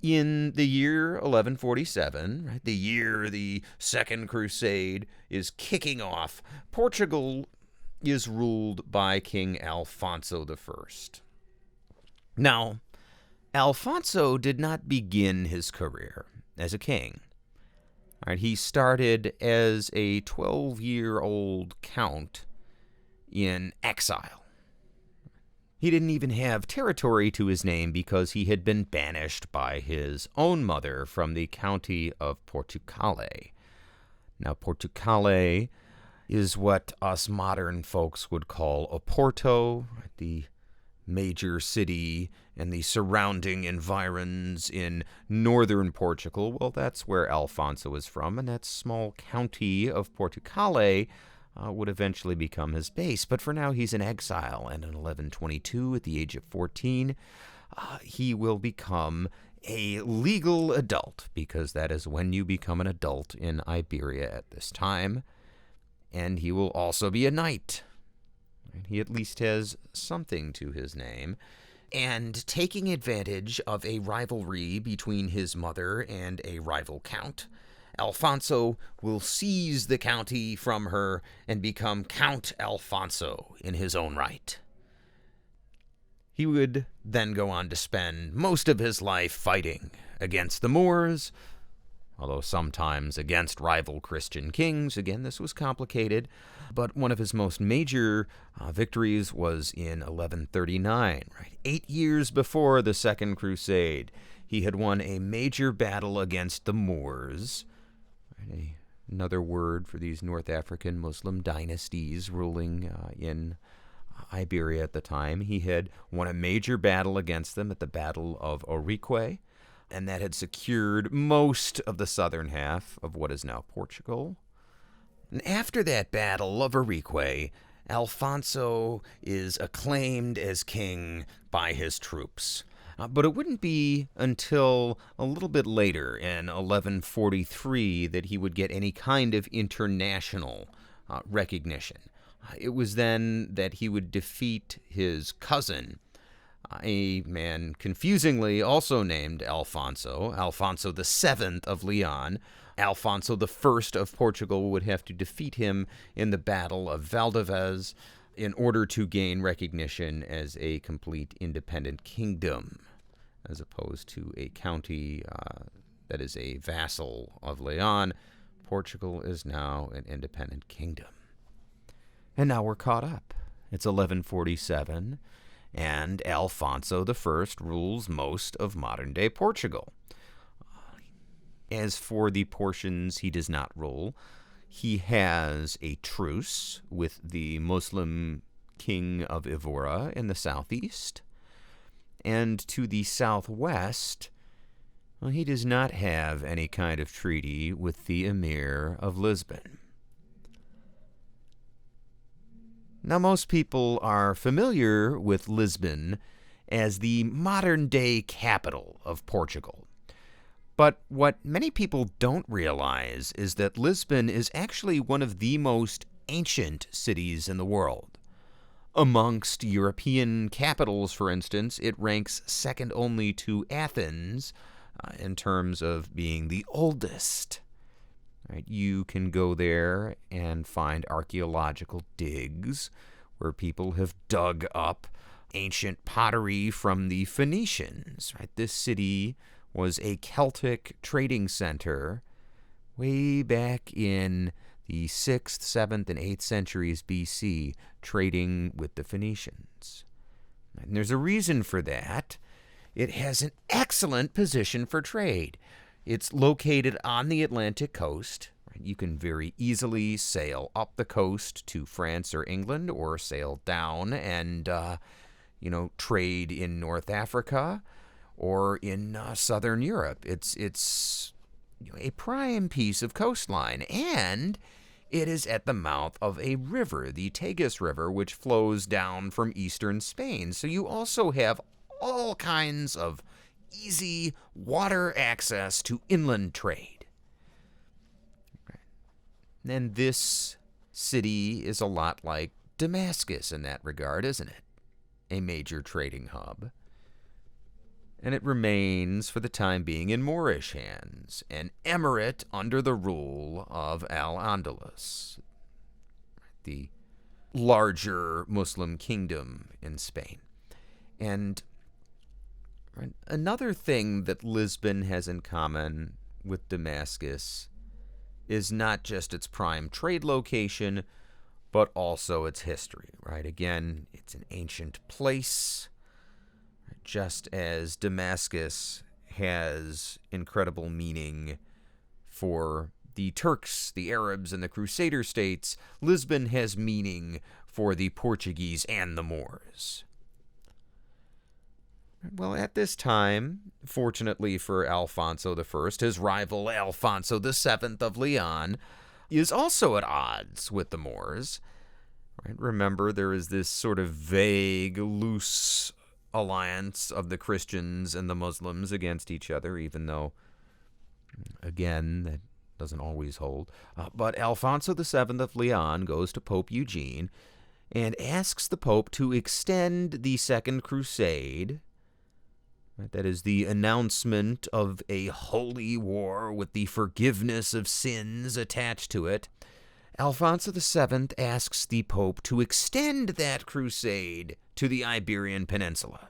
in the year 1147, right, the year the Second Crusade is kicking off, Portugal is ruled by King Alfonso I. Now, Alfonso did not begin his career as a king. Right, he started as a 12-year-old count in exile. He didn't even have territory to his name because he had been banished by his own mother from the county of Portugal. Now, Portugal is what us modern folks would call Oporto, the major city and the surrounding environs in northern Portugal. Well, that's where Alfonso is from, and that small county of Portugal would eventually become his base. But for now, he's in exile, and in 1122, at the age of 14, he will become a legal adult, because that is when you become an adult in Iberia at this time. And he will also be a knight. He at least has something to his name. And taking advantage of a rivalry between his mother and a rival count, Alfonso will seize the county from her and become Count Alfonso in his own right. He would then go on to spend most of his life fighting against the Moors, although sometimes against rival Christian kings. Again, this was complicated, but one of his most major victories was in 1139, right? 8 years before the Second Crusade. He had won a major battle against the Moors, right? Another word for these North African Muslim dynasties ruling in Iberia at the time. He had won a major battle against them at the Battle of Orique, and that had secured most of the southern half of what is now Portugal. And after that Battle of Orique, Alfonso is acclaimed as king by his troops. But it wouldn't be until a little bit later, in 1143, that he would get any kind of international recognition. It was then that he would defeat his cousin, a man confusingly also named Alfonso, Alfonso VII of Leon. Alfonso I of Portugal would have to defeat him in the Battle of Valdevez in order to gain recognition as a complete independent kingdom, as opposed to a county that is a vassal of Leon. Portugal is now an independent kingdom. And now we're caught up. It's 1147, and Alfonso I rules most of modern-day Portugal. As for the portions he does not rule, he has a truce with the Muslim king of Iberia in the southeast, and to the southwest, well, he does not have any kind of treaty with the Emir of Lisbon. Now, most people are familiar with Lisbon as the modern-day capital of Portugal. But what many people don't realize is that Lisbon is actually one of the most ancient cities in the world. Amongst European capitals, for instance, it ranks second only to Athens in terms of being the oldest. Right? You can go there and find archaeological digs where people have dug up ancient pottery from the Phoenicians. Right? This city was a Celtic trading center way back in the 6th, 7th, and 8th centuries BC, trading with the Phoenicians. And there's a reason for that. It has an excellent position for trade. It's located on the Atlantic coast. You can very easily sail up the coast to France or England, or sail down and, trade in North Africa or in Southern Europe. It's a prime piece of coastline, and it is at the mouth of a river, the Tagus River, which flows down from eastern Spain. So you also have all kinds of easy water access to inland trade. And this city is a lot like Damascus in that regard, isn't it? A major trading hub. And it remains, for the time being, in Moorish hands, an emirate under the rule of Al-Andalus, the larger Muslim kingdom in Spain. And another thing that Lisbon has in common with Damascus is not just its prime trade location, but also its history, right? Again, it's an ancient place, just as Damascus has incredible meaning for the Turks, the Arabs, and the Crusader states. Lisbon has meaning for the Portuguese and the Moors. Well, at this time, fortunately for Alfonso I, his rival Alfonso VII of Leon is also at odds with the Moors. Right? Remember, there is this sort of vague, loose alliance of the Christians and the Muslims against each other, even though, again, that doesn't always hold. But Alfonso VII of Leon goes to Pope Eugene and asks the Pope to extend the Second Crusade. That is the announcement of a holy war with the forgiveness of sins attached to it. Alfonso VII asks the Pope to extend that crusade to the Iberian Peninsula.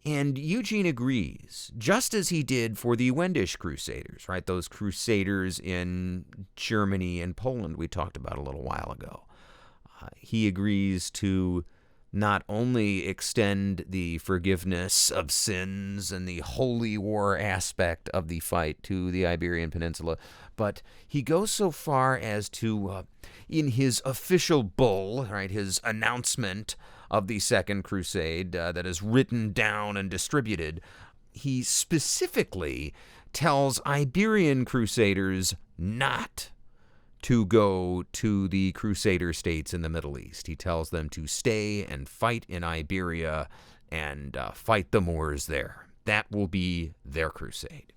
And Eugene agrees, just as he did for the Wendish Crusaders, right? Those crusaders in Germany and Poland we talked about a little while ago. He agrees to not only extend the forgiveness of sins and the holy war aspect of the fight to the Iberian Peninsula, but he goes so far as to, in his official bull, right, his announcement of the Second Crusade that is written down and distributed, he specifically tells Iberian crusaders not to go to the Crusader states in the Middle East. He tells them to stay and fight in Iberia and fight the Moors there. That will be their crusade.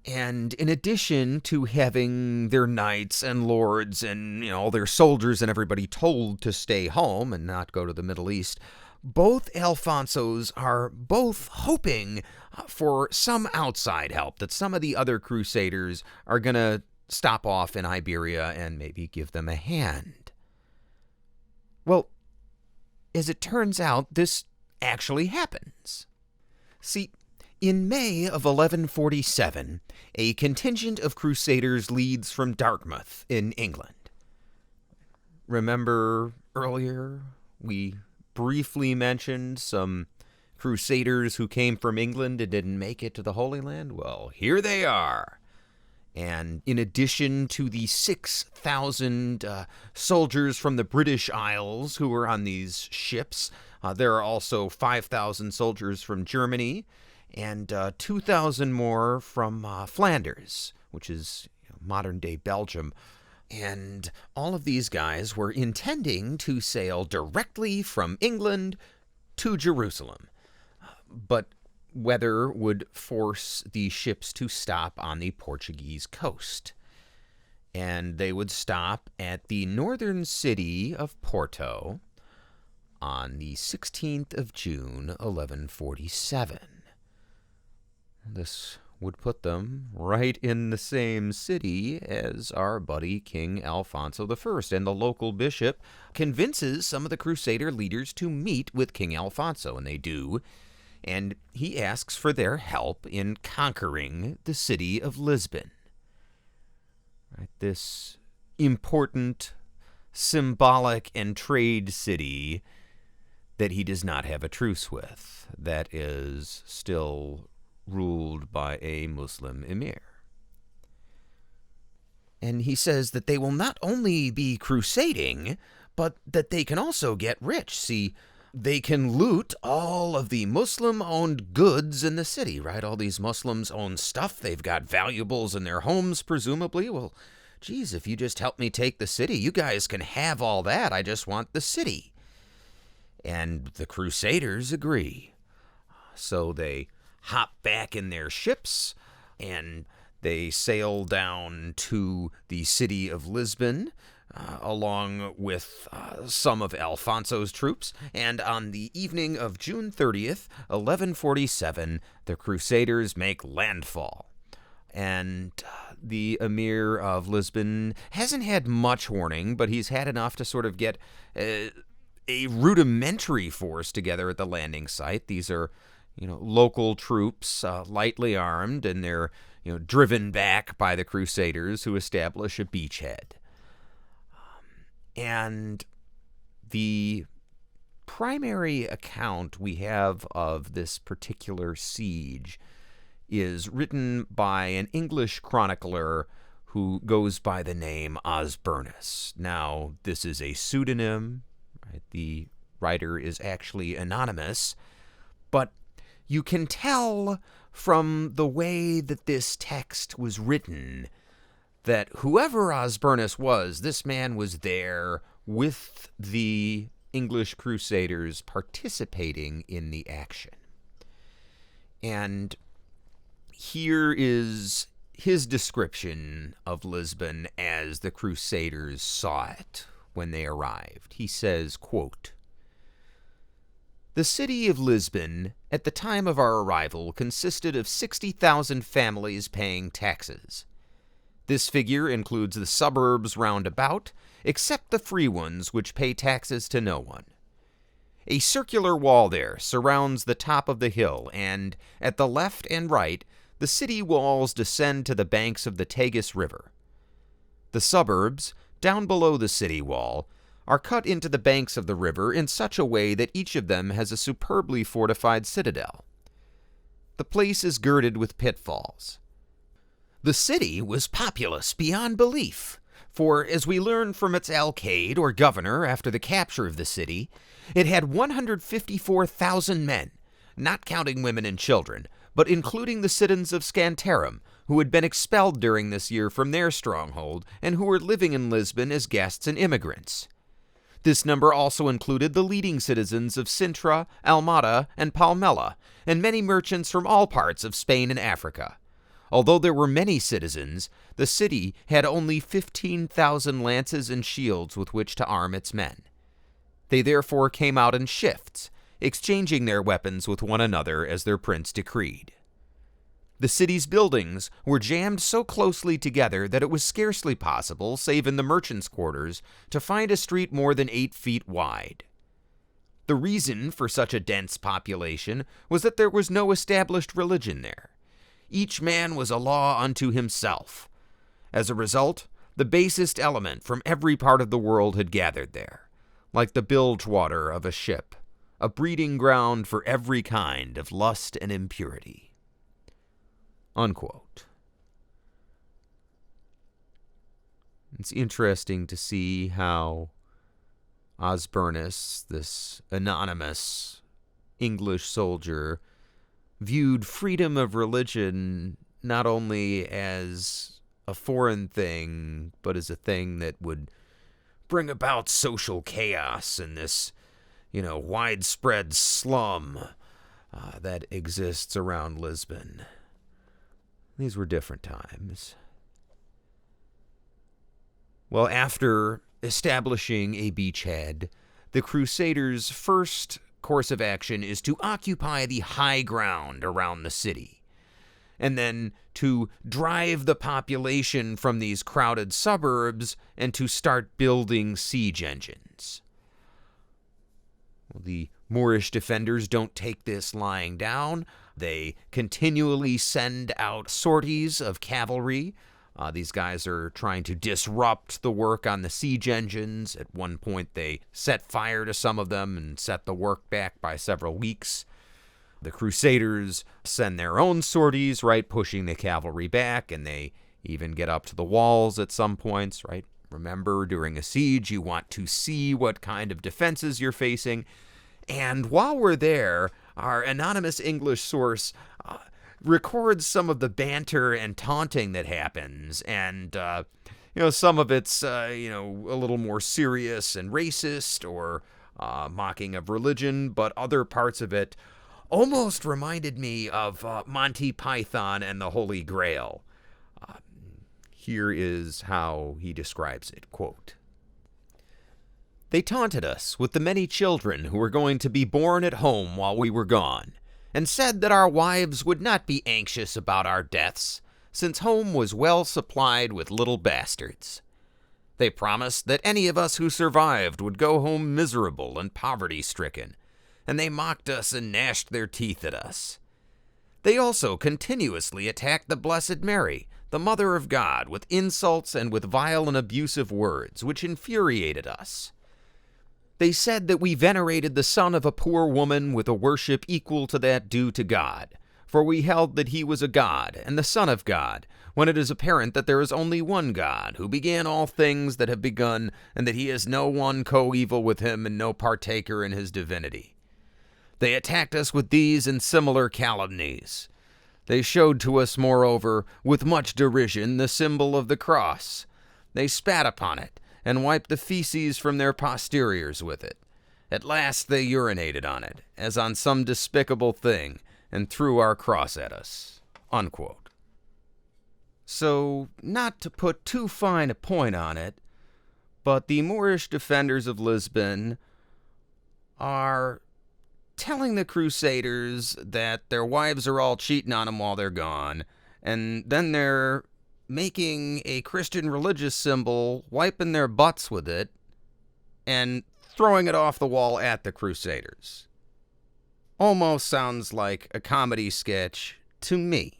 And in addition to having their knights and lords and all their soldiers and everybody told to stay home and not go to the Middle East, both Alfonsos are both hoping for some outside help, that some of the other crusaders are going to stop off in Iberia and maybe give them a hand. Well, as it turns out, this actually happens. See, in May of 1147, a contingent of crusaders leads from Dartmouth in England. Remember earlier we briefly mentioned some crusaders who came from England and didn't make it to the Holy Land? Well, here they are. And in addition to the 6,000 soldiers from the British Isles who were on these ships, there are also 5,000 soldiers from Germany and 2,000 more from Flanders, which is modern-day Belgium. And all of these guys were intending to sail directly from England to Jerusalem. But weather would force the ships to stop on the Portuguese coast. And they would stop at the northern city of Porto on the 16th of June, 1147. This would put them right in the same city as our buddy King Alfonso I, and the local bishop convinces some of the Crusader leaders to meet with King Alfonso, and they do, and he asks for their help in conquering the city of Lisbon. Right, this important, symbolic, and trade city that he does not have a truce with, that is still ruled by a Muslim emir. And he says that they will not only be crusading, but that they can also get rich. See, they can loot all of the Muslim-owned goods in the city, right? All these Muslims own stuff. They've got valuables in their homes, presumably. Well, geez, if you just help me take the city, you guys can have all that. I just want the city. And the Crusaders agree. So they hop back in their ships, and they sail down to the city of Lisbon, along with some of Alfonso's troops, and on the evening of June 30th, 1147, the Crusaders make landfall. And the Emir of Lisbon hasn't had much warning, but he's had enough to sort of get a rudimentary force together at the landing site. These are local troops, lightly armed, and they're, driven back by the Crusaders who establish a beachhead. And the primary account we have of this particular siege is written by an English chronicler who goes by the name Osbernus. Now, this is a pseudonym, right? The writer is actually anonymous, but you can tell from the way that this text was written that whoever Osbernus was, this man was there with the English Crusaders participating in the action. And here is his description of Lisbon as the Crusaders saw it when they arrived. He says, quote, "The city of Lisbon, at the time of our arrival, consisted of 60,000 families paying taxes. This figure includes the suburbs round about, except the free ones which pay taxes to no one. A circular wall there surrounds the top of the hill, and at the left and right, the city walls descend to the banks of the Tagus River. The suburbs, down below the city wall, are cut into the banks of the river in such a way that each of them has a superbly fortified citadel. The place is girded with pitfalls. The city was populous beyond belief, for as we learn from its alcalde or governor after the capture of the city, it had 154,000 men, not counting women and children, but including the citizens of Scantarum, who had been expelled during this year from their stronghold and who were living in Lisbon as guests and immigrants. This number also included the leading citizens of Sintra, Almada, and Palmela, and many merchants from all parts of Spain and Africa. Although there were many citizens, the city had only 15,000 lances and shields with which to arm its men. They therefore came out in shifts, exchanging their weapons with one another as their prince decreed. The city's buildings were jammed so closely together that it was scarcely possible, save in the merchants' quarters, to find a street more than 8 feet wide. The reason for such a dense population was that there was no established religion there. Each man was a law unto himself. As a result, the basest element from every part of the world had gathered there, like the bilge water of a ship, a breeding ground for every kind of lust and impurity. Unquote. It's interesting to see how Osbernus, this anonymous English soldier, viewed freedom of religion not only as a foreign thing, but as a thing that would bring about social chaos in this, widespread slum that exists around Lisbon. These were different times. Well, after establishing a beachhead, the Crusaders' first course of action is to occupy the high ground around the city, and then to drive the population from these crowded suburbs and to start building siege engines. Well, the Moorish defenders don't take this lying down. They continually send out sorties of cavalry. These guys are trying to disrupt the work on the siege engines. At one point, they set fire to some of them and set the work back by several weeks. The Crusaders send their own sorties, right, pushing the cavalry back, and they even get up to the walls at some points, right? Remember, during a siege, you want to see what kind of defenses you're facing. And while we're there, our anonymous English source records some of the banter and taunting that happens, and some of it's a little more serious and racist or mocking of religion, but other parts of it almost reminded me of Monty Python and the Holy Grail. Here is how he describes it, quote, "They taunted us with the many children who were going to be born at home while we were gone, and said that our wives would not be anxious about our deaths, since home was well supplied with little bastards. They promised that any of us who survived would go home miserable and poverty-stricken, and they mocked us and gnashed their teeth at us. They also continuously attacked the Blessed Mary, the Mother of God, with insults and with vile and abusive words, which infuriated us. They said that we venerated the son of a poor woman with a worship equal to that due to God, for we held that he was a god and the Son of God, when it is apparent that there is only one God, who began all things that have begun, and that he has no one coeval with him and no partaker in his divinity. They attacked us with these and similar calumnies. They showed to us, moreover, with much derision, the symbol of the cross. They spat upon it, and wiped the feces from their posteriors with it. At last they urinated on it, as on some despicable thing, and threw our cross at us." Unquote. So, not to put too fine a point on it, but the Moorish defenders of Lisbon are telling the Crusaders that their wives are all cheating on them while they're gone, and then they're making a Christian religious symbol, wiping their butts with it, and throwing it off the wall at the Crusaders. Almost sounds like a comedy sketch to me.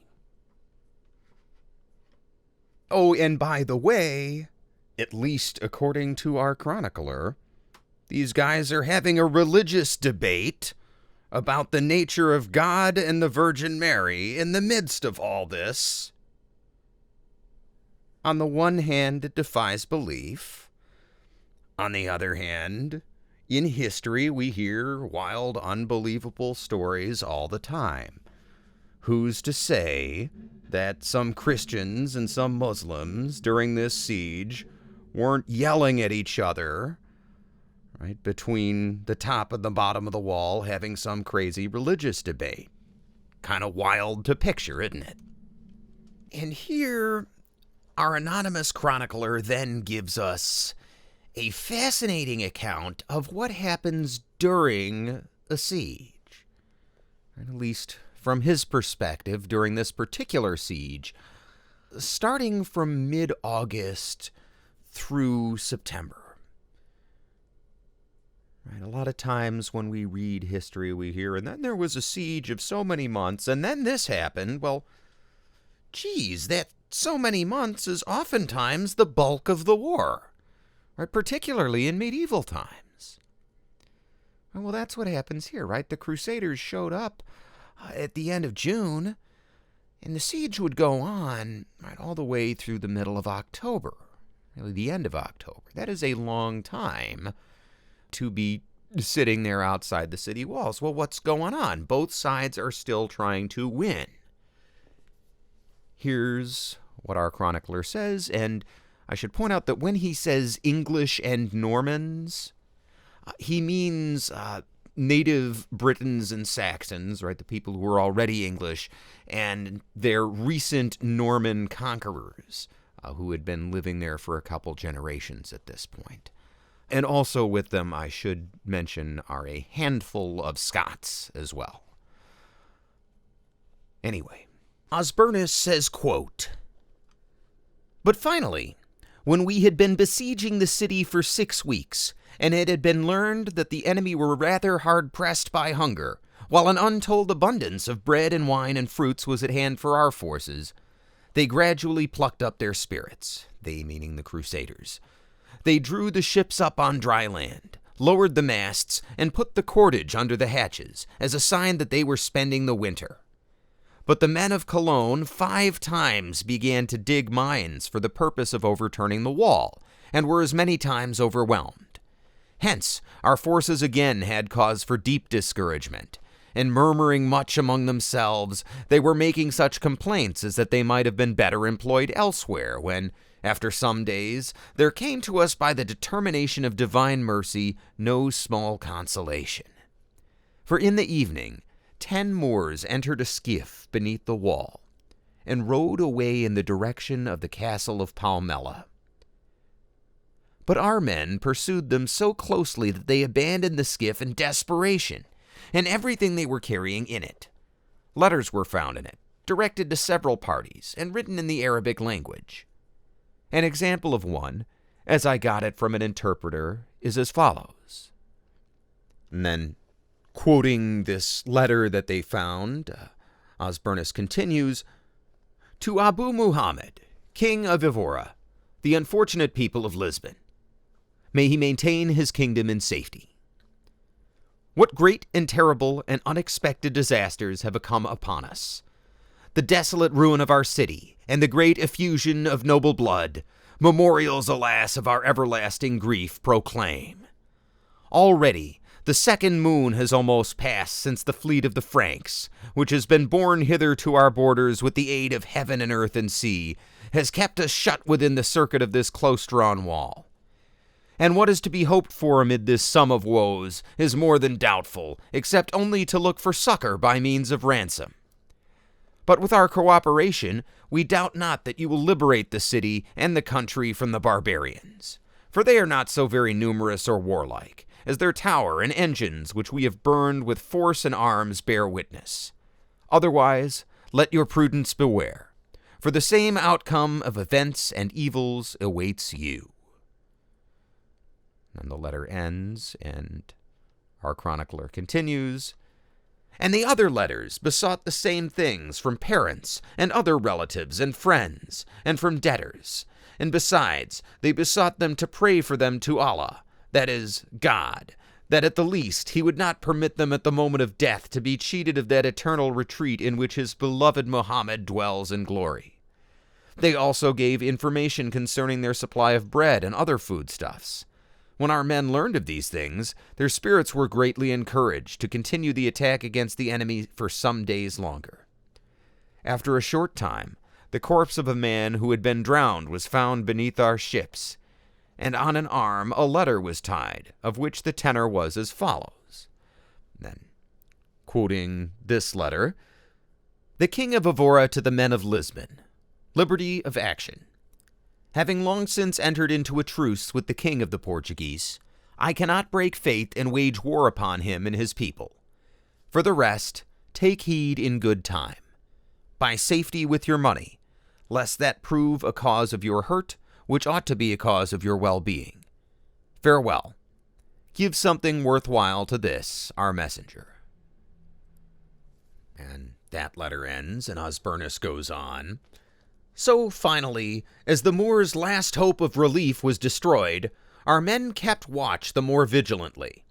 Oh, and by the way, at least according to our chronicler, these guys are having a religious debate about the nature of God and the Virgin Mary in the midst of all this. On the one hand, it defies belief. On the other hand, in history, we hear wild, unbelievable stories all the time. Who's to say that some Christians and some Muslims during this siege weren't yelling at each other, right, between the top and the bottom of the wall, having some crazy religious debate? Kind of wild to picture, isn't it? And here, our anonymous chronicler then gives us a fascinating account of what happens during a siege. And at least from his perspective, during this particular siege, starting from mid-August through September. Right, a lot of times when we read history, we hear, and then there was a siege of so many months, and then this happened. Well, geez, that so many months is oftentimes the bulk of the war, right? Particularly in medieval times. Well, that's what happens here, right? The Crusaders showed up at the end of June, and the siege would go on right all the way through the middle of October, really the end of October. That is a long time to be sitting there outside the city walls. Well, what's going on? Both sides are still trying to win. Here's what our chronicler says, and I should point out that when he says English and Normans, he means native Britons and Saxons, right, the people who were already English, and their recent Norman conquerors who had been living there for a couple generations at this point. And also with them, I should mention, are a handful of Scots as well. Anyway, Osbernus says, quote, "But finally, when we had been besieging the city for 6 weeks, and it had been learned that the enemy were rather hard-pressed by hunger, while an untold abundance of bread and wine and fruits was at hand for our forces, they gradually plucked up their spirits," they meaning the Crusaders. "They drew the ships up on dry land, lowered the masts, and put the cordage under the hatches, as a sign that they were spending the winter. But the men of Cologne 5 times began to dig mines for the purpose of overturning the wall, and were as many times overwhelmed. Hence, our forces again had cause for deep discouragement, and murmuring much among themselves, they were making such complaints as that they might have been better employed elsewhere, when, after some days, there came to us by the determination of divine mercy no small consolation. For in the evening 10 Moors entered a skiff beneath the wall, and rowed away in the direction of the castle of Palmella. But our men pursued them so closely that they abandoned the skiff in desperation, and everything they were carrying in it. Letters were found in it, directed to several parties, and written in the Arabic language. An example of one, as I got it from an interpreter, is as follows." And then, quoting this letter that they found, Osbernus continues, "To Abu Muhammad, King of Evora, the unfortunate people of Lisbon. May he maintain his kingdom in safety. What great and terrible and unexpected disasters have come upon us. The desolate ruin of our city, and the great effusion of noble blood, memorials, alas, of our everlasting grief, proclaim. Already, the second moon has almost passed since the fleet of the Franks, which has been borne hither to our borders with the aid of heaven and earth and sea, has kept us shut within the circuit of this close-drawn wall. And what is to be hoped for amid this sum of woes is more than doubtful, except only to look for succor by means of ransom. But with our cooperation, we doubt not that you will liberate the city and the country from the barbarians, for they are not so very numerous or warlike, as their tower and engines which we have burned with force and arms bear witness. Otherwise, let your prudence beware, for the same outcome of events and evils awaits you." And the letter ends, and our chronicler continues. And the other letters besought the same things from parents and other relatives and friends, and from debtors. And besides, they besought them to pray for them to Allah, that is, God, that at the least he would not permit them at the moment of death to be cheated of that eternal retreat in which his beloved Muhammad dwells in glory. They also gave information concerning their supply of bread and other foodstuffs. When our men learned of these things, their spirits were greatly encouraged to continue the attack against the enemy for some days longer. After a short time, the corpse of a man who had been drowned was found beneath our ships, and on an arm a letter was tied, of which the tenor was as follows. Then, quoting this letter, "The King of Evora to the men of Lisbon, liberty of action. Having long since entered into a truce with the king of the Portuguese, I cannot break faith and wage war upon him and his people. For the rest, take heed in good time. Buy safety with your money, lest that prove a cause of your hurt, which ought to be a cause of your well-being. Farewell. Give something worthwhile to this, our messenger." And that letter ends, and Osbernus goes on. So, finally, as the Moors' last hope of relief was destroyed, our men kept watch the more vigilantly.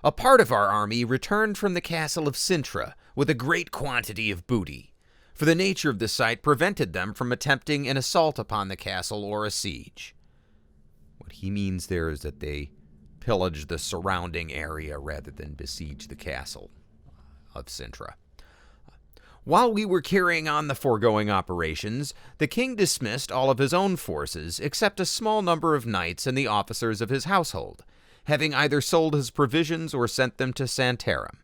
A part of our army returned from the castle of Sintra with a great quantity of booty, for the nature of the site prevented them from attempting an assault upon the castle or a siege. What he means there is that they pillaged the surrounding area rather than besiege the castle of Sintra. While we were carrying on the foregoing operations, the king dismissed all of his own forces except a small number of knights and the officers of his household, having either sold his provisions or sent them to Santarem.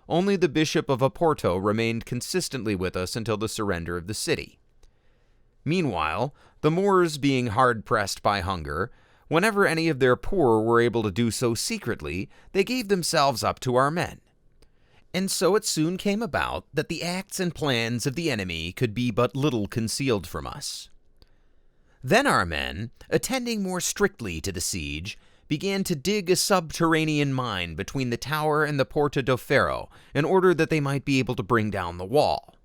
Only the Bishop of Oporto remained consistently with us until the surrender of the city. Meanwhile, the Moors being hard-pressed by hunger, whenever any of their poor were able to do so secretly, they gave themselves up to our men. And so it soon came about that the acts and plans of the enemy could be but little concealed from us. Then our men, attending more strictly to the siege, began to dig a subterranean mine between the tower and the Porta do Ferro in order that they might be able to bring down the wall.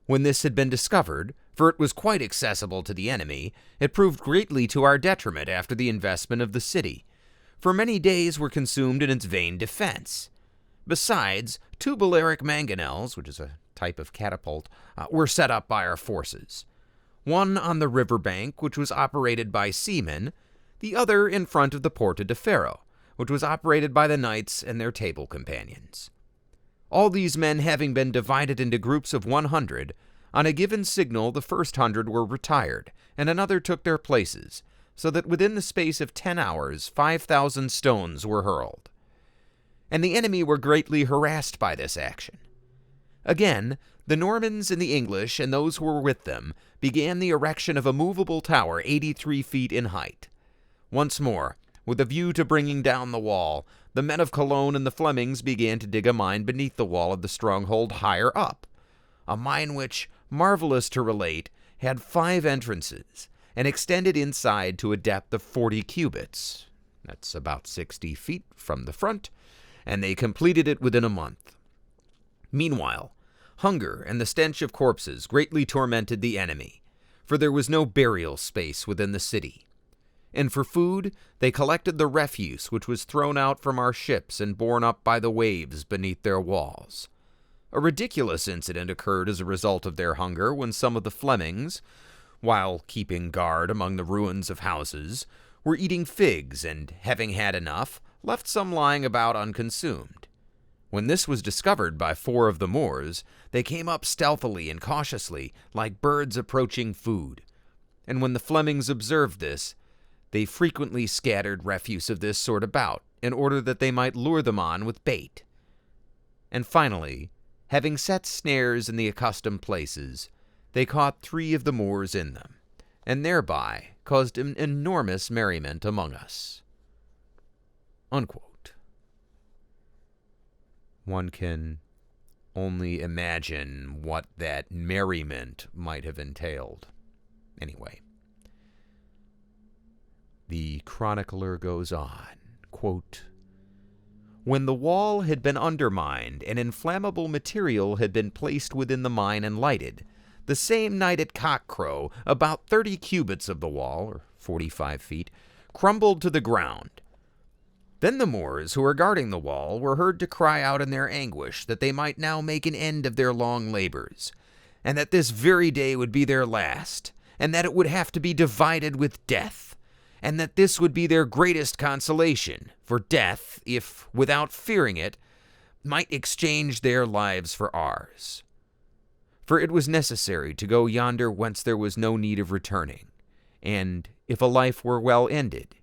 When this had been discovered, for it was quite accessible to the enemy, it proved greatly to our detriment after the investment of the city, for many days were consumed in its vain defense. Besides, 2 Balearic mangonels, which is a type of catapult, were set up by our forces. One on the river bank, which was operated by seamen, the other in front of the Porta de Ferro, which was operated by the knights and their table companions. All these men having been divided into groups of 100, on a given signal the first 100 were retired, and another took their places, so that within the space of 10 hours 5,000 stones were hurled. And the enemy were greatly harassed by this action. Again, the Normans and the English and those who were with them began the erection of a movable tower 83 feet in height. Once more, with a view to bringing down the wall, the men of Cologne and the Flemings began to dig a mine beneath the wall of the stronghold higher up, a mine which, marvelous to relate, had 5 entrances and extended inside to a depth of 40 cubits. That's about 60 feet from the front, and they completed it within a month. Meanwhile, hunger and the stench of corpses greatly tormented the enemy, for there was no burial space within the city. And for food, they collected the refuse which was thrown out from our ships and borne up by the waves beneath their walls. A ridiculous incident occurred as a result of their hunger when some of the Flemings, while keeping guard among the ruins of houses, were eating figs and, having had enough, left some lying about unconsumed. When this was discovered by 4 of the Moors, they came up stealthily and cautiously, like birds approaching food. And when the Flemings observed this, they frequently scattered refuse of this sort about, in order that they might lure them on with bait. And finally, having set snares in the accustomed places, they caught 3 of the Moors in them, and thereby caused an enormous merriment among us. Unquote. One can only imagine what that merriment might have entailed. Anyway, the chronicler goes on, quote, "When the wall had been undermined and inflammable material had been placed within the mine and lighted, the same night at cockcrow, about 30 cubits of the wall, or 45 feet, crumbled to the ground. Then the Moors who were guarding the wall were heard to cry out in their anguish that they might now make an end of their long labors, and that this very day would be their last, and that it would have to be divided with death, and that this would be their greatest consolation, for death, if, without fearing it, might exchange their lives for ours. For it was necessary to go yonder whence there was no need of returning, and if a life were well ended,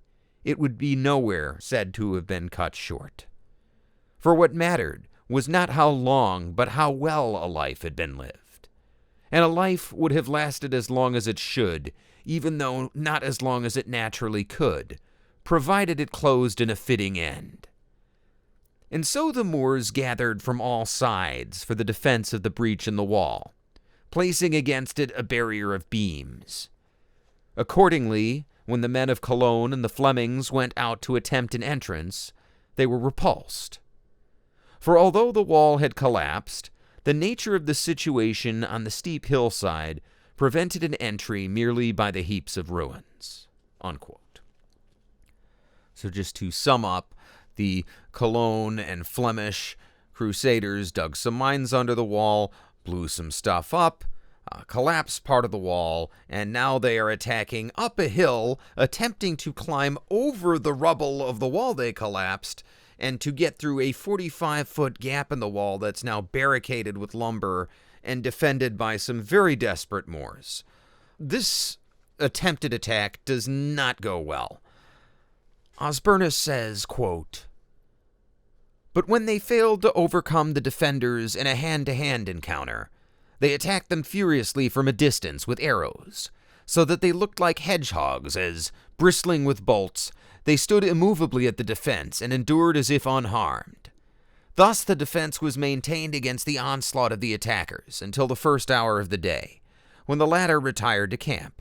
it would be nowhere said to have been cut short. For what mattered was not how long, but how well a life had been lived. And a life would have lasted as long as it should, even though not as long as it naturally could, provided it closed in a fitting end. And so the Moors gathered from all sides for the defense of the breach in the wall, placing against it a barrier of beams. Accordingly, when the men of Cologne and the Flemings went out to attempt an entrance, they were repulsed. For although the wall had collapsed, the nature of the situation on the steep hillside prevented an entry merely by the heaps of ruins." Unquote. So just to sum up, the Cologne and Flemish crusaders dug some mines under the wall, blew some stuff up, collapsed part of the wall, and now they are attacking up a hill, attempting to climb over the rubble of the wall they collapsed, and to get through a 45-foot gap in the wall that's now barricaded with lumber and defended by some very desperate Moors. This attempted attack does not go well. Osbernus says, quote, "But when they failed to overcome the defenders in a hand-to-hand encounter, they attacked them furiously from a distance with arrows, so that they looked like hedgehogs as, bristling with bolts, they stood immovably at the defense and endured as if unharmed. Thus the defense was maintained against the onslaught of the attackers until the first hour of the day, when the latter retired to camp.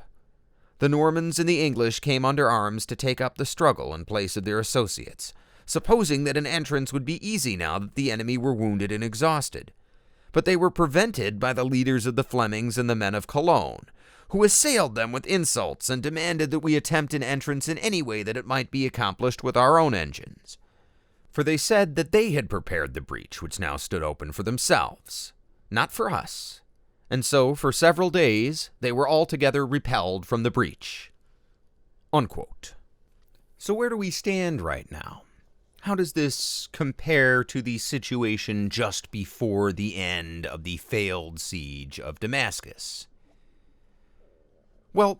The Normans and the English came under arms to take up the struggle in place of their associates, supposing that an entrance would be easy now that the enemy were wounded and exhausted. But they were prevented by the leaders of the Flemings and the men of Cologne, who assailed them with insults and demanded that we attempt an entrance in any way that it might be accomplished with our own engines. For they said that they had prepared the breach which now stood open for themselves, not for us. And so, for several days, they were altogether repelled from the breach." Unquote. So where do we stand right now? How does this compare to the situation just before the end of the failed siege of Damascus? Well,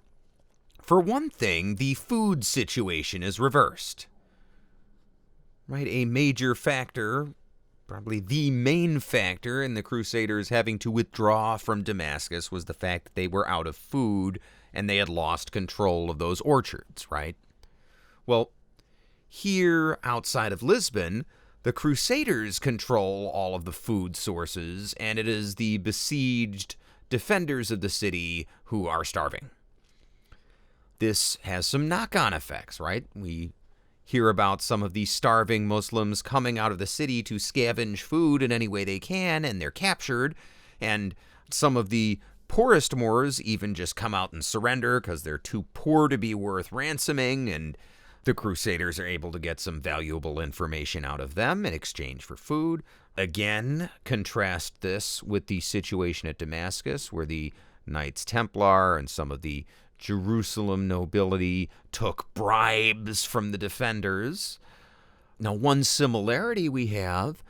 for one thing, the food situation is reversed. Right, a major factor, probably the main factor in the Crusaders having to withdraw from Damascus was the fact that they were out of food and they had lost control of those orchards, right? Well, here outside of Lisbon, the Crusaders control all of the food sources, and it is the besieged defenders of the city who are starving. This has some knock-on effects, right? We hear about some of these starving Muslims coming out of the city to scavenge food in any way they can, and they're captured, and some of the poorest Moors even just come out and surrender because they're too poor to be worth ransoming, and the Crusaders are able to get some valuable information out of them in exchange for food. Again, contrast this with the situation at Damascus, where the Knights Templar and some of the Jerusalem nobility took bribes from the defenders. Now, one similarity we have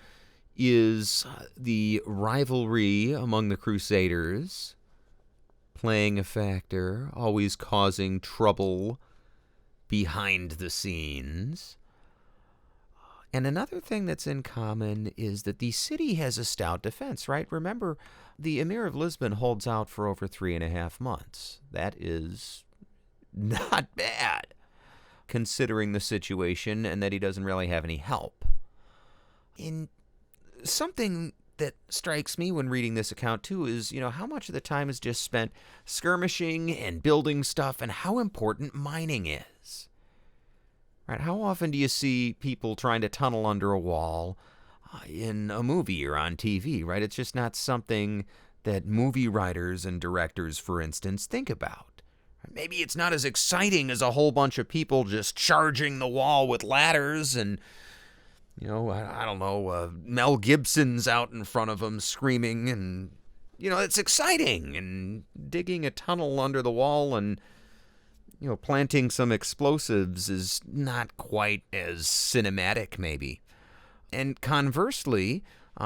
is the rivalry among the Crusaders playing a factor, always causing trouble behind the scenes. And another thing that's in common is that the city has a stout defense, right? Remember, the Emir of Lisbon holds out for over 3.5 months. That is not bad, considering the situation and that he doesn't really have any help. And something that strikes me when reading this account, too, is, how much of the time is just spent skirmishing and building stuff and how important mining is. Right? How often do you see people trying to tunnel under a wall in a movie or on TV, right? It's just not something that movie writers and directors, for instance, think about. Maybe it's not as exciting as a whole bunch of people just charging the wall with ladders and, I don't know, Mel Gibson's out in front of them screaming and, it's exciting. And digging a tunnel under the wall and, planting some explosives is not quite as cinematic, maybe. And conversely,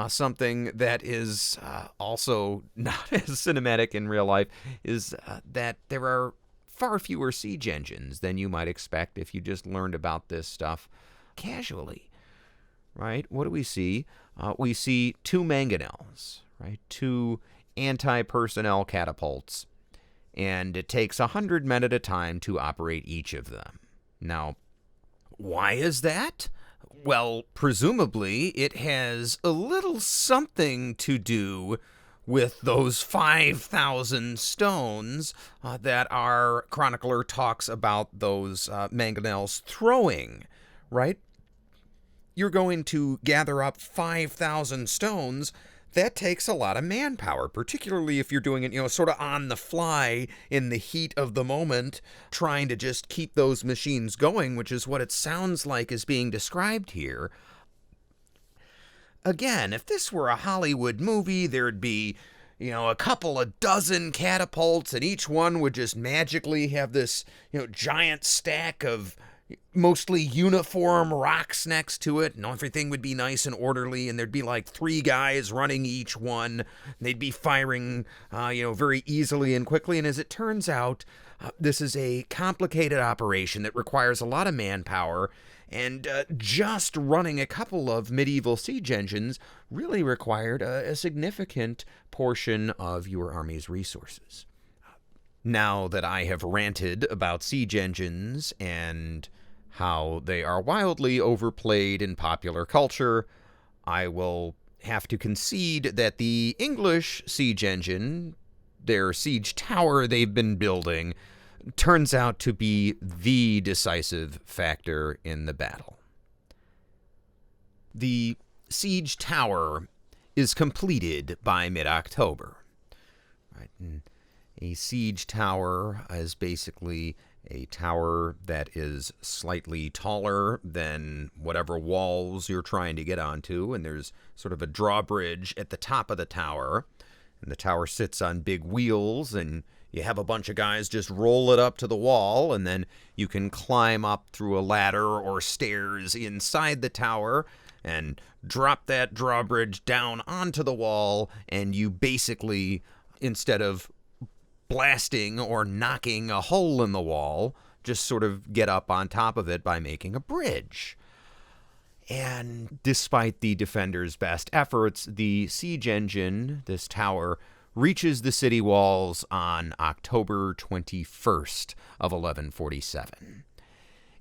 something that is also not as cinematic in real life is that there are far fewer siege engines than you might expect if you just learned about this stuff casually, right? What do we see? We see 2 mangonels, right? 2 anti-personnel catapults, and it takes 100 men at a time to operate each of them. Now, why is that? Well, presumably it has a little something to do with those 5,000 stones that our chronicler talks about those mangonels throwing, right? You're going to gather up 5,000 stones. That takes a lot of manpower, particularly if you're doing it, sort of on the fly in the heat of the moment, trying to just keep those machines going, which is what it sounds like is being described here. Again, if this were a Hollywood movie, there'd be, a couple of dozen catapults, and each one would just magically have this, giant stack of mostly uniform rocks next to it, and everything would be nice and orderly, and there'd be like 3 guys running each one, and they'd be firing, very easily and quickly. And as it turns out, this is a complicated operation that requires a lot of manpower, and just running a couple of medieval siege engines really required a significant portion of your army's resources. Now that I have ranted about siege engines and how they are wildly overplayed in popular culture, I will have to concede that the English siege engine, their siege tower they've been building, turns out to be the decisive factor in the battle. The siege tower is completed by mid-October. Right? And a siege tower is basically a tower that is slightly taller than whatever walls you're trying to get onto, and there's sort of a drawbridge at the top of the tower, and the tower sits on big wheels, and you have a bunch of guys just roll it up to the wall, and then you can climb up through a ladder or stairs inside the tower and drop that drawbridge down onto the wall, and you basically, instead of blasting or knocking a hole in the wall, just sort of get up on top of it by making a bridge. And despite the defenders' best efforts, the siege engine, this tower, reaches the city walls on October 21st of 1147.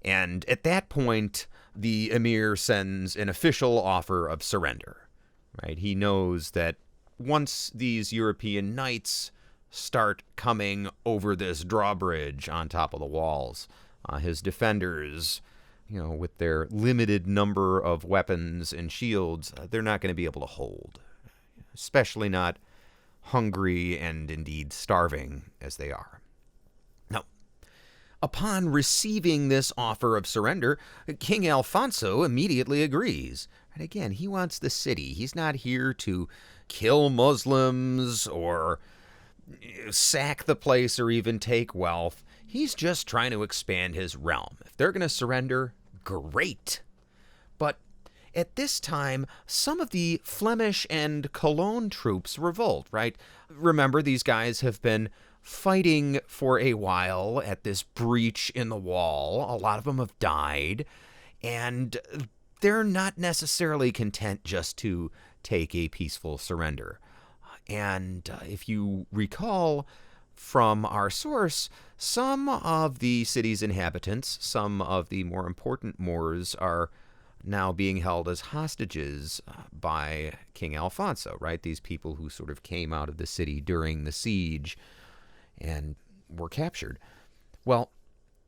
And at that point, the emir sends an official offer of surrender. Right? He knows that once these European knights start coming over this drawbridge on top of the walls, his defenders, with their limited number of weapons and shields, they're not going to be able to hold, especially not hungry and indeed starving as they are. Now, upon receiving this offer of surrender, King Alfonso immediately agrees. And again, he wants the city. He's not here to kill Muslims or sack the place or even take wealth. He's just trying to expand his realm. If they're going to surrender, great. But at this time, some of the Flemish and Cologne troops revolt, right? Remember, these guys have been fighting for a while at this breach in the wall. A lot of them have died, and they're not necessarily content just to take a peaceful surrender. And if you recall from our source, some of the city's inhabitants, some of the more important Moors, are now being held as hostages by King Alfonso, right? These people who sort of came out of the city during the siege and were captured. Well,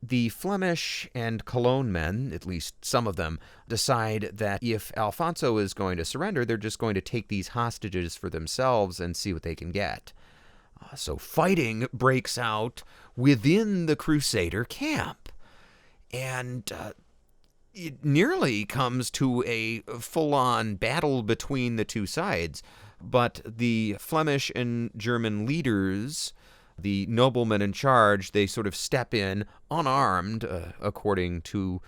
the Flemish and Cologne men, at least some of them, decide that if Alfonso is going to surrender, they're just going to take these hostages for themselves and see what they can get. So fighting breaks out within the Crusader camp, and it nearly comes to a full-on battle between the two sides. But the Flemish and German leaders, the noblemen in charge, they sort of step in unarmed, according to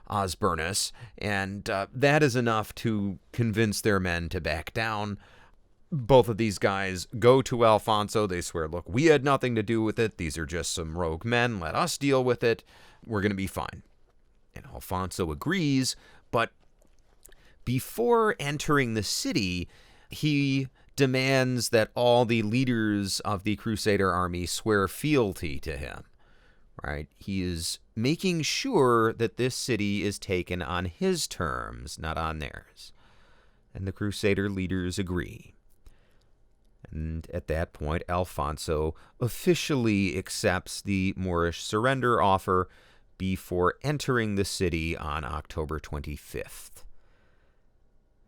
Osbernus, and that is enough to convince their men to back down. Both of these guys go to Alfonso. They swear, look, we had nothing to do with it. These are just some rogue men. Let us deal with it. We're going to be fine. And Alfonso agrees, but before entering the city, he demands that all the leaders of the Crusader army swear fealty to him. Right? He is making sure that this city is taken on his terms, not on theirs. And the Crusader leaders agree. And at that point, Alfonso officially accepts the Moorish surrender offer before entering the city on October 25th.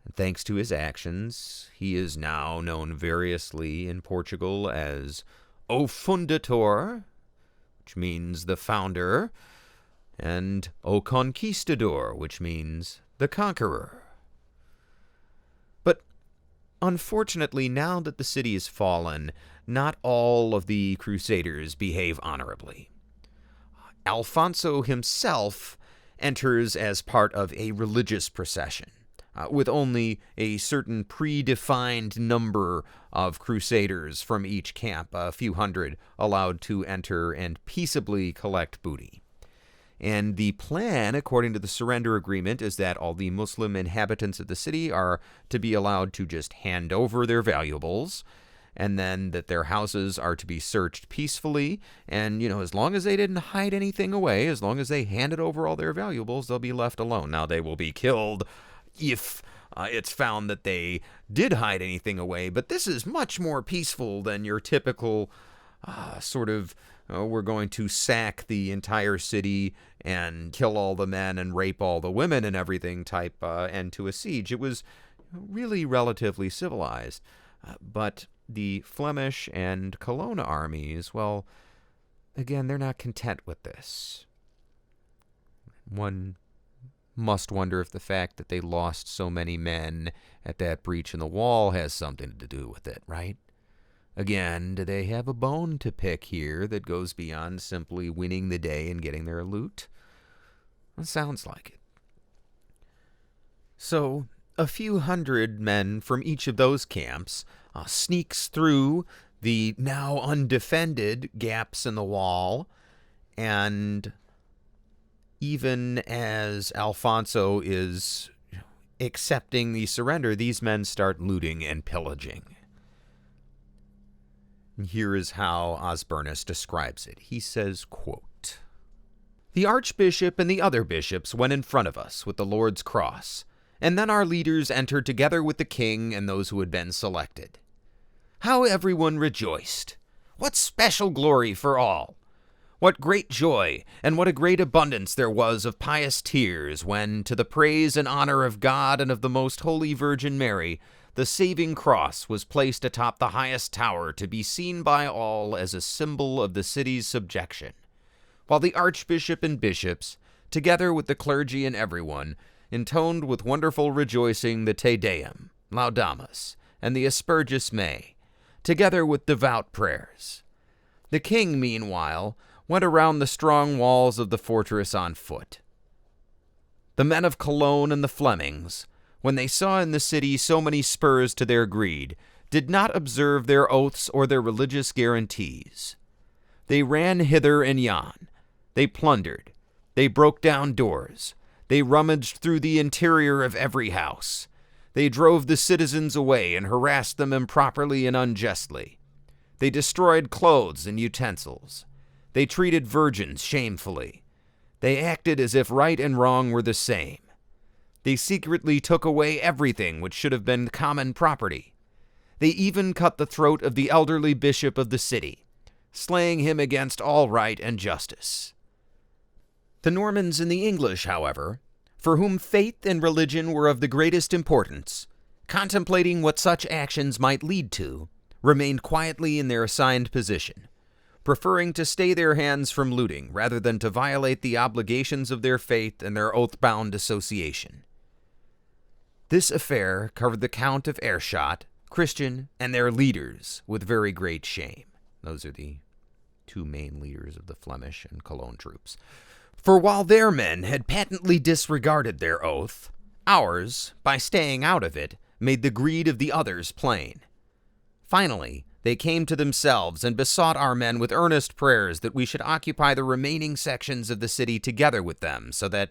And thanks to his actions, he is now known variously in Portugal as O Fundator, which means the founder, and O Conquistador, which means the conqueror. But unfortunately, now that the city is fallen, not all of the Crusaders behave honorably. Alfonso himself enters as part of a religious procession, with only a certain predefined number of Crusaders from each camp, a few hundred, allowed to enter and peaceably collect booty. And the plan, according to the surrender agreement, is that all the Muslim inhabitants of the city are to be allowed to just hand over their valuables, and then that their houses are to be searched peacefully, and, as long as they didn't hide anything away, as long as they handed over all their valuables, they'll be left alone. Now, they will be killed if it's found that they did hide anything away, but this is much more peaceful than your typical we're going to sack the entire city and kill all the men and rape all the women and everything type end to a siege. It was really relatively civilized. But the Flemish and Cologne armies, well, again, they're not content with this. One must wonder if the fact that they lost so many men at that breach in the wall has something to do with it, right? Again, do they have a bone to pick here that goes beyond simply winning the day and getting their loot? It sounds like it. So, a few hundred men from each of those camps sneaks through the now undefended gaps in the wall, and even as Alfonso is accepting the surrender, these men start looting and pillaging. And here is how Osbernus describes it. He says, quote, "The archbishop and the other bishops went in front of us with the Lord's cross, and then our leaders entered together with the king and those who had been selected. How everyone rejoiced! What special glory for all! What great joy, and what a great abundance there was of pious tears when, to the praise and honor of God and of the most holy Virgin Mary, the saving cross was placed atop the highest tower to be seen by all as a symbol of the city's subjection, while the archbishop and bishops, together with the clergy and everyone, intoned with wonderful rejoicing the Te Deum, Laudamus, and the Aspergus Mei, together with devout prayers. The king, meanwhile, went around the strong walls of the fortress on foot. The men of Cologne and the Flemings, when they saw in the city so many spurs to their greed, did not observe their oaths or their religious guarantees. They ran hither and yon. They plundered. They broke down doors. They rummaged through the interior of every house. They drove the citizens away and harassed them improperly and unjustly. They destroyed clothes and utensils. They treated virgins shamefully. They acted as if right and wrong were the same. They secretly took away everything which should have been common property. They even cut the throat of the elderly bishop of the city, slaying him against all right and justice. The Normans and the English, however, for whom faith and religion were of the greatest importance, contemplating what such actions might lead to, remained quietly in their assigned position, preferring to stay their hands from looting rather than to violate the obligations of their faith and their oath-bound association. This affair covered the Count of Aerschot, Christian, and their leaders with very great shame. Those are the two main leaders of the Flemish and Cologne troops. For while their men had patently disregarded their oath, ours, by staying out of it, made the greed of the others plain. Finally, they came to themselves and besought our men with earnest prayers that we should occupy the remaining sections of the city together with them, so that,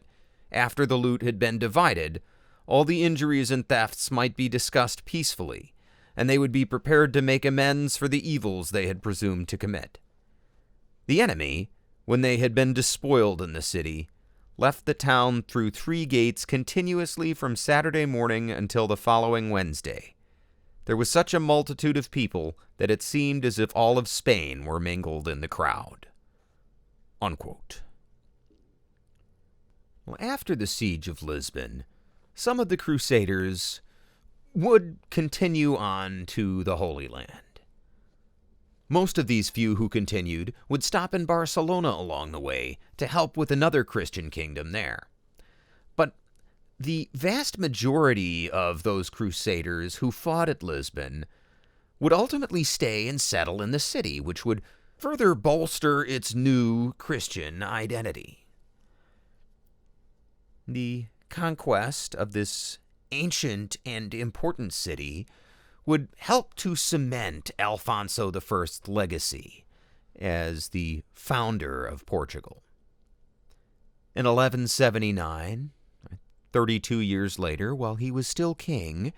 after the loot had been divided, all the injuries and thefts might be discussed peacefully, and they would be prepared to make amends for the evils they had presumed to commit. The enemy, when they had been despoiled in the city, left the town through 3 gates continuously from Saturday morning until the following Wednesday. There was such a multitude of people that it seemed as if all of Spain were mingled in the crowd." Unquote. Well, after the siege of Lisbon, some of the Crusaders would continue on to the Holy Land. Most of these few who continued would stop in Barcelona along the way to help with another Christian kingdom there. But the vast majority of those Crusaders who fought at Lisbon would ultimately stay and settle in the city, which would further bolster its new Christian identity. The conquest of this ancient and important city would help to cement Alfonso I's legacy as the founder of Portugal. In 1179, 32 years later, while he was still king,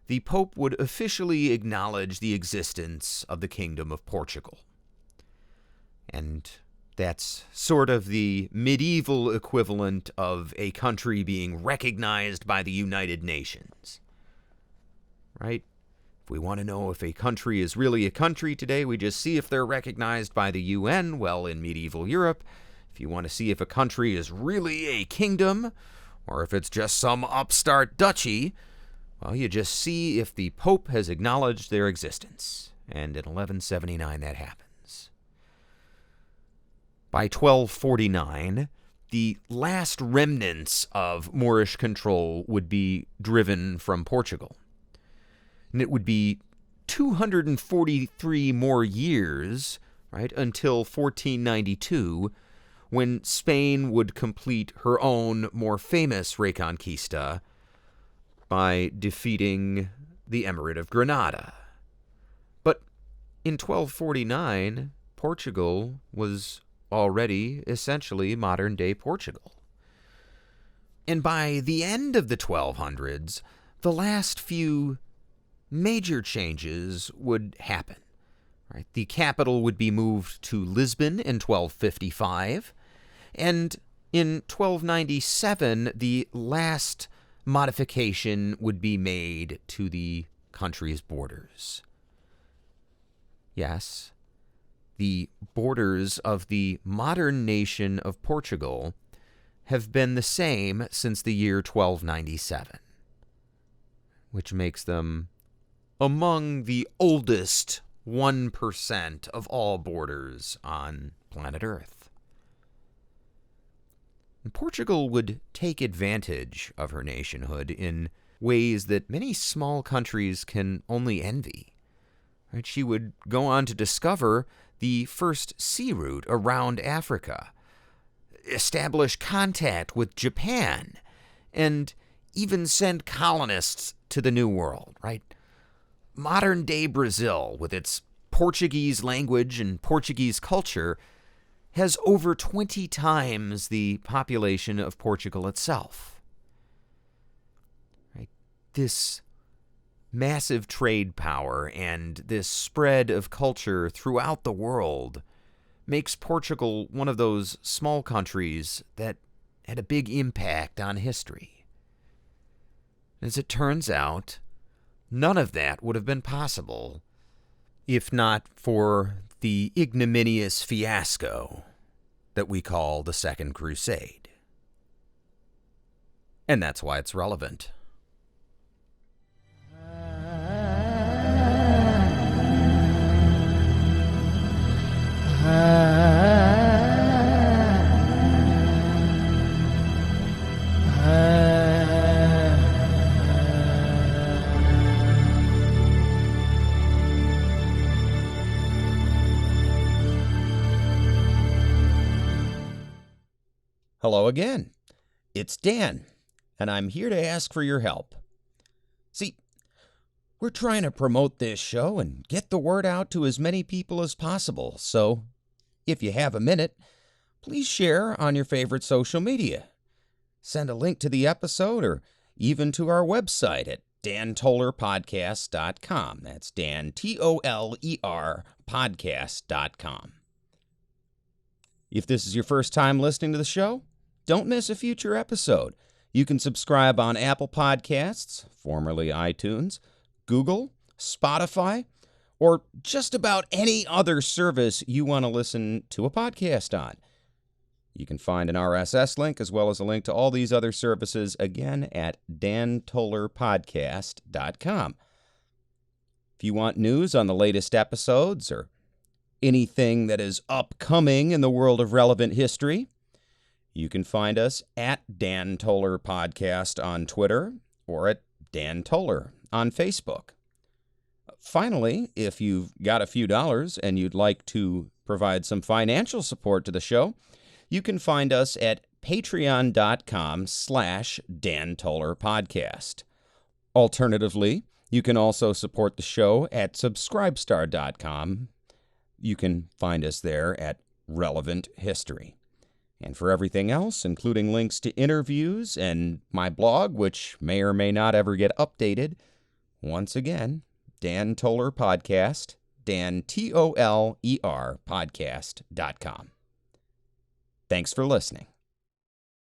the Pope would officially acknowledge the existence of the Kingdom of Portugal. And that's sort of the medieval equivalent of a country being recognized by the United Nations, right? If we want to know if a country is really a country today, we just see if they're recognized by the UN. Well, in medieval Europe, if you want to see if a country is really a kingdom, or if it's just some upstart duchy, well, you just see if the Pope has acknowledged their existence. And in 1179, that happens. By 1249, the last remnants of Moorish control would be driven from Portugal. And it would be 243 more years, right, until 1492, when Spain would complete her own more famous Reconquista by defeating the Emirate of Granada. But in 1249, Portugal was already essentially modern-day Portugal. And by the end of the 1200s, the last few major changes would happen. Right? The capital would be moved to Lisbon in 1255, and in 1297, the last modification would be made to the country's borders. Yes, the borders of the modern nation of Portugal have been the same since the year 1297, which makes them among the oldest 1% of all borders on planet Earth. And Portugal would take advantage of her nationhood in ways that many small countries can only envy. Right? She would go on to discover the first sea route around Africa, establish contact with Japan, and even send colonists to the New World, right? Modern-day Brazil, with its Portuguese language and Portuguese culture, has over 20 times the population of Portugal itself. Right? This massive trade power and this spread of culture throughout the world makes Portugal one of those small countries that had a big impact on history. As it turns out, none of that would have been possible if not for the ignominious Fiasco that we call the Second Crusade. And that's why it's relevant. Hello again. It's Dan, and I'm here to ask for your help. See, we're trying to promote this show and get the word out to as many people as possible, so if you have a minute, please share on your favorite social media. Send a link to the episode or even to our website at dantollerpodcast.com. That's Dan, T-O-L-E-R, podcast.com. If this is your first time listening to the show, don't miss a future episode. You can subscribe on Apple Podcasts, formerly iTunes, Google, Spotify, or just about any other service you want to listen to a podcast on. You can find an RSS link as well as a link to all these other services again at dantollerpodcast.com. If you want news on the latest episodes or anything that is upcoming in the world of relevant history, you can find us at Dan Toller Podcast on Twitter or at Dan Toller on Facebook. Finally, if you've got a few dollars and you'd like to provide some financial support to the show, you can find us at patreon.com/Dan Toller Podcast. Alternatively, you can also support the show at subscribestar.com. You can find us there at Relevant History. And for everything else, including links to interviews and my blog, which may or may not ever get updated, once again, Dan Toller Podcast, Dan, T-O-L-E-R, podcast.com. Thanks for listening.